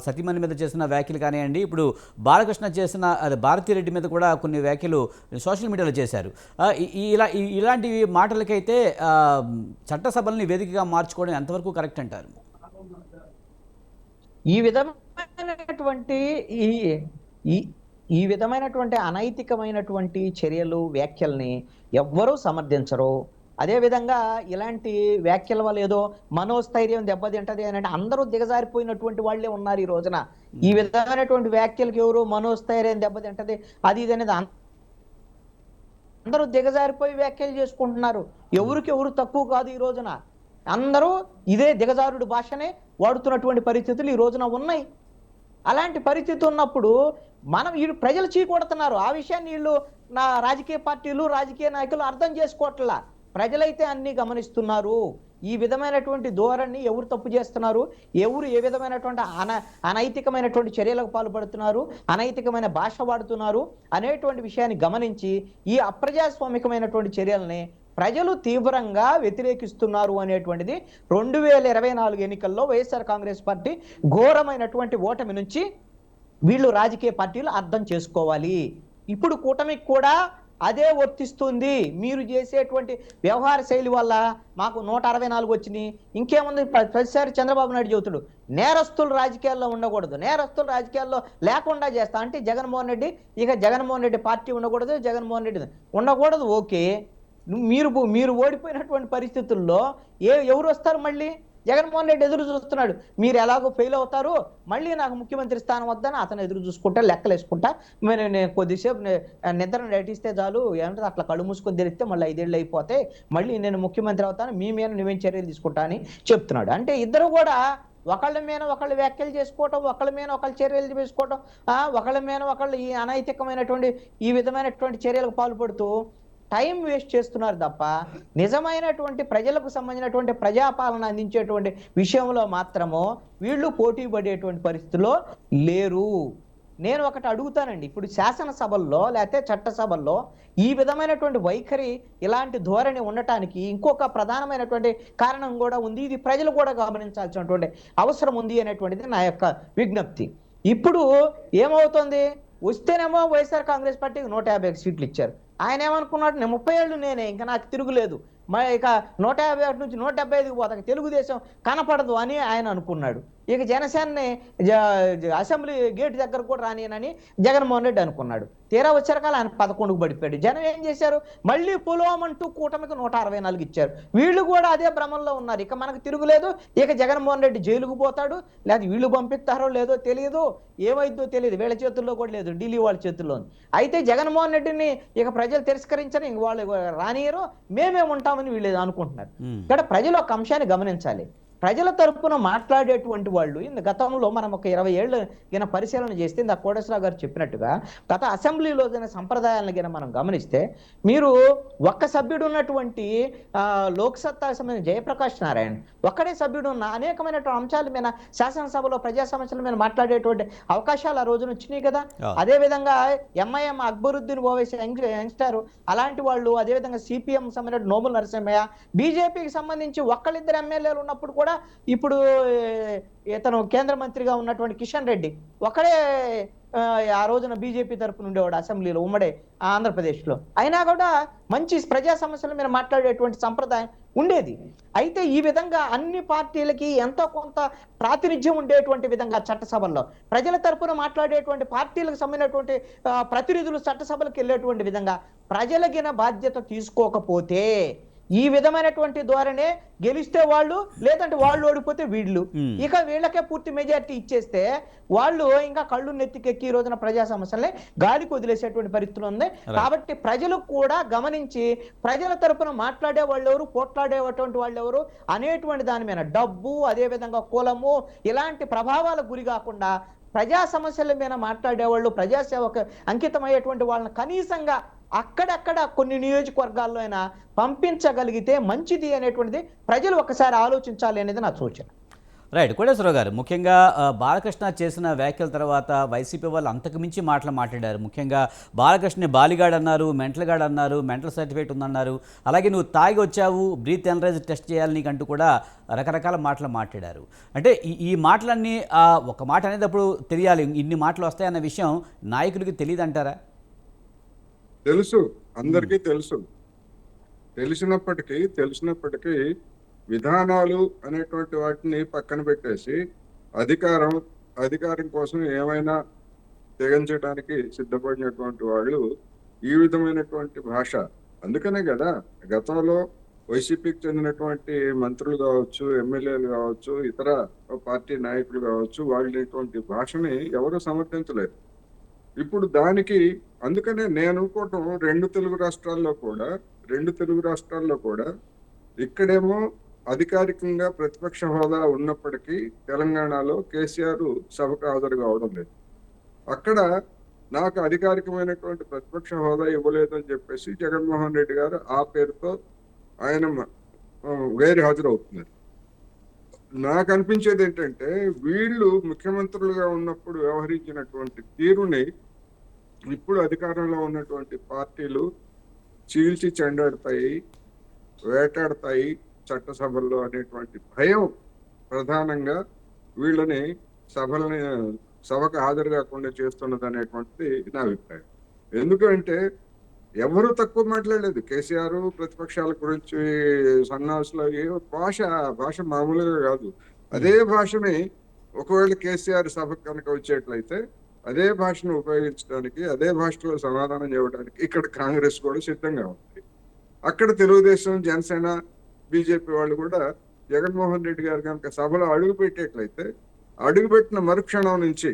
సతీమణి మీద చేసిన వ్యాఖ్యలు కానివ్వండి, ఇప్పుడు బాలకృష్ణ చేసిన భారతిరెడ్డి మీద కూడా కొన్ని వ్యాఖ్యలు సోషల్ మీడియాలో చేశారు. ఇలాంటి మాటలకైతే చట్టసభల్ని వేదికగా మార్చుకోవడం ఎంతవరకు కరెక్ట్ అంటారు? ఈ విధమైనటువంటి అనైతికమైనటువంటి చర్యలు, వ్యాఖ్యల్ని ఎవ్వరూ సమర్థించరు. అదేవిధంగా ఇలాంటి వ్యాఖ్యల వల్ల ఏదో మనోస్థైర్యం దెబ్బతింటది అని అంటే అందరూ దిగజారిపోయినటువంటి వాళ్ళే ఉన్నారు ఈ రోజున. ఈ విధమైనటువంటి వ్యాఖ్యలకు ఎవరు మనోస్థైర్యం దెబ్బతింటది అది ఇది అనేది అందరూ దిగజారిపోయి వ్యాఖ్యలు చేసుకుంటున్నారు. ఎవరికి ఎవరు తక్కువ కాదు. ఈ రోజున అందరూ ఇదే దిగజారుడు భాషనే వాడుతున్నటువంటి పరిస్థితులు ఈ రోజున ఉన్నాయి. అలాంటి పరిస్థితి ఉన్నప్పుడు మనం వీళ్ళు ప్రజలు చీకొడుతున్నారు. ఆ విషయాన్ని వీళ్ళు నా రాజకీయ పార్టీలు, రాజకీయ నాయకులు అర్థం చేసుకోవట్లా. ప్రజలైతే అన్ని గమనిస్తున్నారు. ఈ విధమైనటువంటి ధోరణి ఎవరు తప్పు చేస్తున్నారు, ఎవరు ఏ విధమైనటువంటి అనైతికమైనటువంటి చర్యలకు పాల్పడుతున్నారు, అనైతికమైన భాష వాడుతున్నారు అనేటువంటి విషయాన్ని గమనించి ఈ అప్రజాస్వామికమైనటువంటి చర్యల్ని ప్రజలు తీవ్రంగా వ్యతిరేకిస్తున్నారు అనేటువంటిది 2024 ఎన్నికల్లో వైఎస్ఆర్ కాంగ్రెస్ పార్టీ ఘోరమైనటువంటి ఓటమి నుంచి వీళ్ళు రాజకీయ పార్టీలు అర్థం చేసుకోవాలి. ఇప్పుడు కూటమికి కూడా అదే వర్తిస్తుంది. మీరు చేసేటువంటి వ్యవహార శైలి వల్ల మాకు 164 వచ్చినాయి. ఇంకేముంది? ప్రతిసారి చంద్రబాబు నాయుడు చెబుతాడు నేరస్తులు రాజకీయాల్లో ఉండకూడదు, నేరస్తులు రాజకీయాల్లో లేకుండా చేస్తా అంటే జగన్మోహన్ రెడ్డి పార్టీ ఉండకూడదు, జగన్మోహన్ రెడ్డి ఉండకూడదు. ఓకే, మీరు ఓడిపోయినటువంటి పరిస్థితుల్లో ఎవరు వస్తారు? మళ్ళీ జగన్మోహన్ రెడ్డి ఎదురు చూస్తున్నాడు. మీరు ఎలాగో ఫెయిల్ అవుతారు, మళ్ళీ నాకు ముఖ్యమంత్రి స్థానం వద్దని అతను ఎదురు చూసుకుంటా, లెక్కలు వేసుకుంటా, నేను కొద్దిసేపు నిద్ర నటిస్తే చాలు, ఏమంటే అట్లా కళ్ళు మూసుకొని తెరిస్తే మళ్ళీ 5 ఏళ్ళు అయిపోతే మళ్ళీ నేను ముఖ్యమంత్రి అవుతాను, మీ మీద నువ్వేం చర్యలు తీసుకుంటా అని చెప్తున్నాడు. అంటే ఇద్దరు కూడా ఒకళ్ళ మీద ఒకళ్ళు వ్యాఖ్యలు చేసుకోవటం, ఒకళ్ళ మీద ఒకళ్ళు చర్యలు చేసుకోవటం, ఒకళ్ళ మీద ఒకళ్ళు ఈ అనైతికమైనటువంటి ఈ విధమైనటువంటి చర్యలకు పాల్పడుతూ టైం వేస్ట్ చేస్తున్నారు తప్ప నిజమైనటువంటి ప్రజలకు సంబంధించినటువంటి ప్రజాపాలన అందించేటువంటి విషయంలో మాత్రము వీళ్ళు పోటీ పడేటువంటి పరిస్థితిలో లేరు. నేను ఒకటి అడుగుతానండి, ఇప్పుడు శాసనసభల్లో లేకపోతే చట్టసభల్లో ఈ విధమైనటువంటి వైఖరి, ఇలాంటి ధోరణి ఉండటానికి ఇంకొక ప్రధానమైనటువంటి కారణం కూడా ఉంది. ఇది ప్రజలు కూడా గమనించాల్సినటువంటి అవసరం ఉంది అనేటువంటిది నా యొక్క విజ్ఞప్తి. ఇప్పుడు ఏమవుతుంది? వస్తేనేమో వైఎస్ఆర్ కాంగ్రెస్ పార్టీకి 150 సీట్లు ఇచ్చారు. ఆయన ఏమనుకున్నాడు? నేను 30 ఏళ్ళు నేనే, ఇంకా నాకు తిరుగులేదు, ఇక 151 నుంచి 175కి పోతాక తెలుగుదేశం కనపడదు అని ఆయన అనుకున్నాడు. ఇక జనసేనని అసెంబ్లీ గేట్ దగ్గర కూడా రానియనని జగన్మోహన్ రెడ్డి అనుకున్నాడు. తీరా వచ్చారకాల ఆయన 11కు పడిపోయాడు. జనం ఏం చేశారు? మళ్ళీ పొలోమంటూ కూటమికి 164 ఇచ్చారు. వీళ్ళు కూడా అదే భ్రమంలో ఉన్నారు. ఇక మనకు తిరుగులేదు, ఇక జగన్మోహన్ రెడ్డి జైలుకు పోతాడు, లేదా వీళ్ళు పంపిస్తారో లేదో తెలియదు, ఏమైందో తెలియదు, వీళ్ళ చేతుల్లో కూడా లేదు, ఢిల్లీ వాళ్ళ చేతుల్లో ఉంది. అయితే జగన్మోహన్ రెడ్డిని ఇక ప్రజలు తిరస్కరించని, ఇంక వాళ్ళు రానియరు, మేమే ఉంటామని వీళ్ళు అనుకుంటున్నారు. ఇక్కడ ప్రజలు ఒక అంశాన్ని గమనించాలి. ప్రజల తరపున మాట్లాడేటువంటి వాళ్ళు గతంలో మనం ఒక 20 ఏళ్ళు గిన పరిశీలన చేస్తే ఇందా కోటేశ్వరరావు గారు చెప్పినట్టుగా గత అసెంబ్లీలో సంప్రదాయాలను గిన మనం గమనిస్తే, మీరు ఒక్క సభ్యుడు ఉన్నటువంటి లోక్సత్తా సంబంధించిన జయప్రకాష్ నారాయణ ఒక్కడే సభ్యుడు ఉన్న అనేకమైనటువంటి అంశాల మీద శాసనసభలో ప్రజా సమస్యల మీద మాట్లాడేటువంటి అవకాశాలు ఆ రోజున వచ్చినాయి కదా. అదేవిధంగా ఎంఐఎం అక్బరుద్దీన్ ఓవైసీ యంగ్స్టర్ అలాంటి వాళ్ళు, అదేవిధంగా సిపిఎం సంబంధించిన నోముల నరసింహయ్య, బీజేపీకి సంబంధించి ఒక్కళ్ళిద్దరు ఎమ్మెల్యేలు ఉన్నప్పుడు కూడా ఇప్పుడు ఇతను కేంద్ర మంత్రిగా ఉన్నటువంటి కిషన్ రెడ్డి ఒక్కడే ఆ రోజున బీజేపీ తరపున ఉండేవాడు అసెంబ్లీలో ఉమ్మడే ఆంధ్రప్రదేశ్లో. అయినా కూడా మంచి ప్రజా సమస్యల మీద మాట్లాడేటువంటి సంప్రదాయం ఉండేది. అయితే ఈ విధంగా అన్ని పార్టీలకి ఎంతో కొంత ప్రాతినిధ్యం ఉండేటువంటి విధంగా చట్టసభల్లో ప్రజల తరపున మాట్లాడేటువంటి పార్టీలకు సంబంధించినటువంటి ప్రతినిధులు చట్టసభలకు వెళ్ళేటువంటి విధంగా ప్రజలకిన బాధ్యత తీసుకోకపోతే ఈ విధమైనటువంటి ధోరణే గెలిస్తే వాళ్ళు, లేదంటే వాళ్ళు ఓడిపోతే వీళ్ళు, ఇక వీళ్ళకే పూర్తి మెజారిటీ ఇచ్చేస్తే వాళ్ళు ఇంకా కళ్ళు నెత్తికెక్కి ఈ రోజున ప్రజా సమస్యల్ని గాలికి వదిలేసేటువంటి పరిస్థితులు ఉంది. కాబట్టి ప్రజలు కూడా గమనించి ప్రజల తరపున మాట్లాడే వాళ్ళు ఎవరు, పోట్లాడేటువంటి వాళ్ళు ఎవరు అనేటువంటి దాని మీద డబ్బు, అదే విధంగా కులము ఇలాంటి ప్రభావాలకు గురి కాకుండా ప్రజా సమస్యల మీద మాట్లాడేవాళ్ళు, ప్రజాసేవకు అంకితమయ్యేటువంటి వాళ్ళని కనీసంగా అక్కడక్కడ కొన్ని నియోజకవర్గాల్లో అయినా పంపించగలిగితే మంచిది అనేటువంటిది ప్రజలు ఒకసారి ఆలోచించాలి అనేది నా సూచన. రైట్. కోటేశ్వరరావు గారు, ముఖ్యంగా బాలకృష్ణ చేసిన వ్యాఖ్యల తర్వాత వైసీపీ వాళ్ళు అంతకు మించి మాట్లాడారు. ముఖ్యంగా బాలకృష్ణని బాలిగాడ్ అన్నారు, మెంటల్గాడ్ అన్నారు, మెంటల్ సర్టిఫికేట్ ఉందన్నారు. అలాగే నువ్వు తాగి వచ్చావు, బ్రీత్ ఎనరైజ్ టెస్ట్ చేయాలి నీకంటూ కూడా రకరకాల మాటలు మాట్లాడారు. అంటే ఈ మాటలన్నీ ఒక మాట అనేటప్పుడు తెలియాలి, ఇన్ని మాటలు వస్తాయన్న విషయం నాయకుడికి తెలియదు అంటారా? తెలుసు, అందరికీ తెలుసు. తెలిసినప్పటికీ విధానాలు అనేటువంటి వాటిని పక్కన పెట్టేసి అధికారం కోసం ఏమైనా తెగించడానికి సిద్ధపడినటువంటి వాళ్ళు ఈ విధమైనటువంటి భాష. అందుకనే కదా గతంలో వైసీపీకి చెందినటువంటి మంత్రులు కావచ్చు, ఎమ్మెల్యేలు కావచ్చు, ఇతర పార్టీ నాయకులు కావచ్చు, వాళ్ళటువంటి భాషని ఎవరు సమర్థించలేదు. ఇప్పుడు దానికి అందుకనే నేను అనుకోవటం రెండు తెలుగు రాష్ట్రాల్లో కూడా ఇక్కడేమో అధికారికంగా ప్రతిపక్ష హోదా ఉన్నప్పటికీ తెలంగాణలో కేసీఆర్ సభకు హాజరు కావడం లేదు. అక్కడ నాకు అధికారికమైనటువంటి ప్రతిపక్ష హోదా ఇవ్వలేదు అని చెప్పేసి జగన్మోహన్ రెడ్డి గారు ఆ పేరుతో ఆయన గైరు హాజరవుతున్నారు. నాకు అనిపించేది ఏంటంటే వీళ్ళు ముఖ్యమంత్రులుగా ఉన్నప్పుడు వ్యవహరించినటువంటి తీరుని ఇప్పుడు అధికారంలో ఉన్నటువంటి పార్టీలు చీల్చి చెండాడుతాయి, వేటాడతాయి చట్టసభల్లో అనేటువంటి భయం ప్రధానంగా వీళ్ళని సభకు హాజరు కాకుండా చేస్తున్నది అనేటువంటిది నా అభిప్రాయం. ఎందుకంటే ఎవరు తక్కువ మాట్లాడలేదు. కేసీఆర్ ప్రతిపక్షాల గురించి సన్నాసులు భాష మామూలుగా కాదు. అదే భాషని ఒకవేళ కేసీఆర్ సభకు కనుక వచ్చేట్లయితే అదే భాషను ఉపయోగించడానికి, అదే భాషలో సమాధానం చెప్పడానికి ఇక్కడ కాంగ్రెస్ కూడా సిద్ధంగా ఉంది. అక్కడ తెలుగుదేశం, జనసేన, బీజేపీ వాళ్ళు కూడా జగన్మోహన్ రెడ్డి గారు కనుక సభలో అడుగుపెట్టేట్లయితే అడుగుపెట్టిన మరుక్షణం నుంచి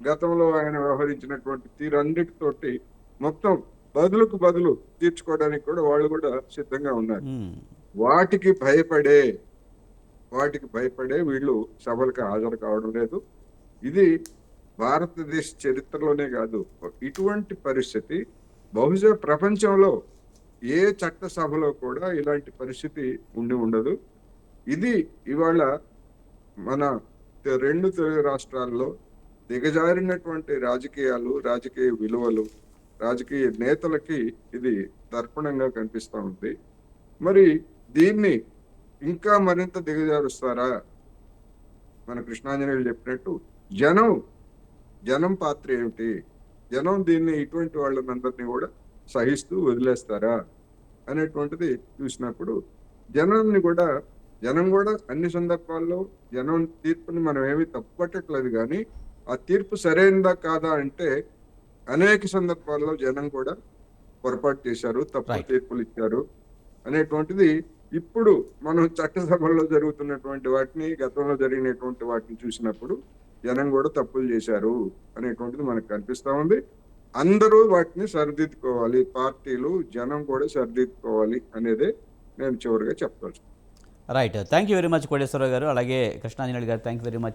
గతంలో ఆయన వ్యవహరించినటువంటి తీరన్నిటితోటి మొత్తం బదులు తీర్చుకోవడానికి కూడా వాళ్ళు కూడా సిద్ధంగా ఉన్నారు. వాటికి భయపడే వీళ్ళు సభలకు హాజరు కావడం లేదు. ఇది భారతదేశ చరిత్రలోనే కాదు, ఇటువంటి పరిస్థితి బహుశా ప్రపంచంలో ఏ చట్ట సభలో కూడా ఇలాంటి పరిస్థితి ఉండదు. ఇది ఇవాళ మన రెండు తెలుగు రాష్ట్రాల్లో దిగజారినటువంటి రాజకీయాలు, రాజకీయ విలువలు, రాజకీయ నేతలకి ఇది తర్పణంగా కనిపిస్తూ ఉంది. మరి దీన్ని ఇంకా మరింత దిగజారుస్తారా? మన కృష్ణాంజనేయులు చెప్పినట్టు జనం పాత్ర ఏమిటి? జనం దీన్ని ఇటువంటి వాళ్ళందరినీ కూడా సహిస్తూ వదిలేస్తారా అనేటువంటిది చూసినప్పుడు జనం కూడా అన్ని సందర్భాల్లో జనం తీర్పుని మనం ఏమీ తప్పుపట్టట్లేదు. కానీ ఆ తీర్పు సరైనదా కాదా అంటే అనేక సందర్భాల్లో జనం కూడా పొరపాటు చేశారు, తప్పు తీర్పులు ఇచ్చారు అనేటువంటిది ఇప్పుడు మనం చట్టసభల్లో జరుగుతున్నటువంటి వాటిని, గతంలో జరిగినటువంటి వాటిని చూసినప్పుడు జనం కూడా తప్పులు చేశారు అనేటువంటిది మనకు కనిపిస్తా ఉంది. అందరూ వాటిని సరిదిద్దుకోవాలి, పార్టీలు, జనం కూడా సరిదిద్దుకోవాలి అనేదే నేను చివరిగా చెప్పదలుచుకున్నాను. Right. Thank you very much Koteswararao గారు, అలాగే కృష్ణాంజనేయులు గారు, థ్యాంక్ యూ వెరీ మచ్.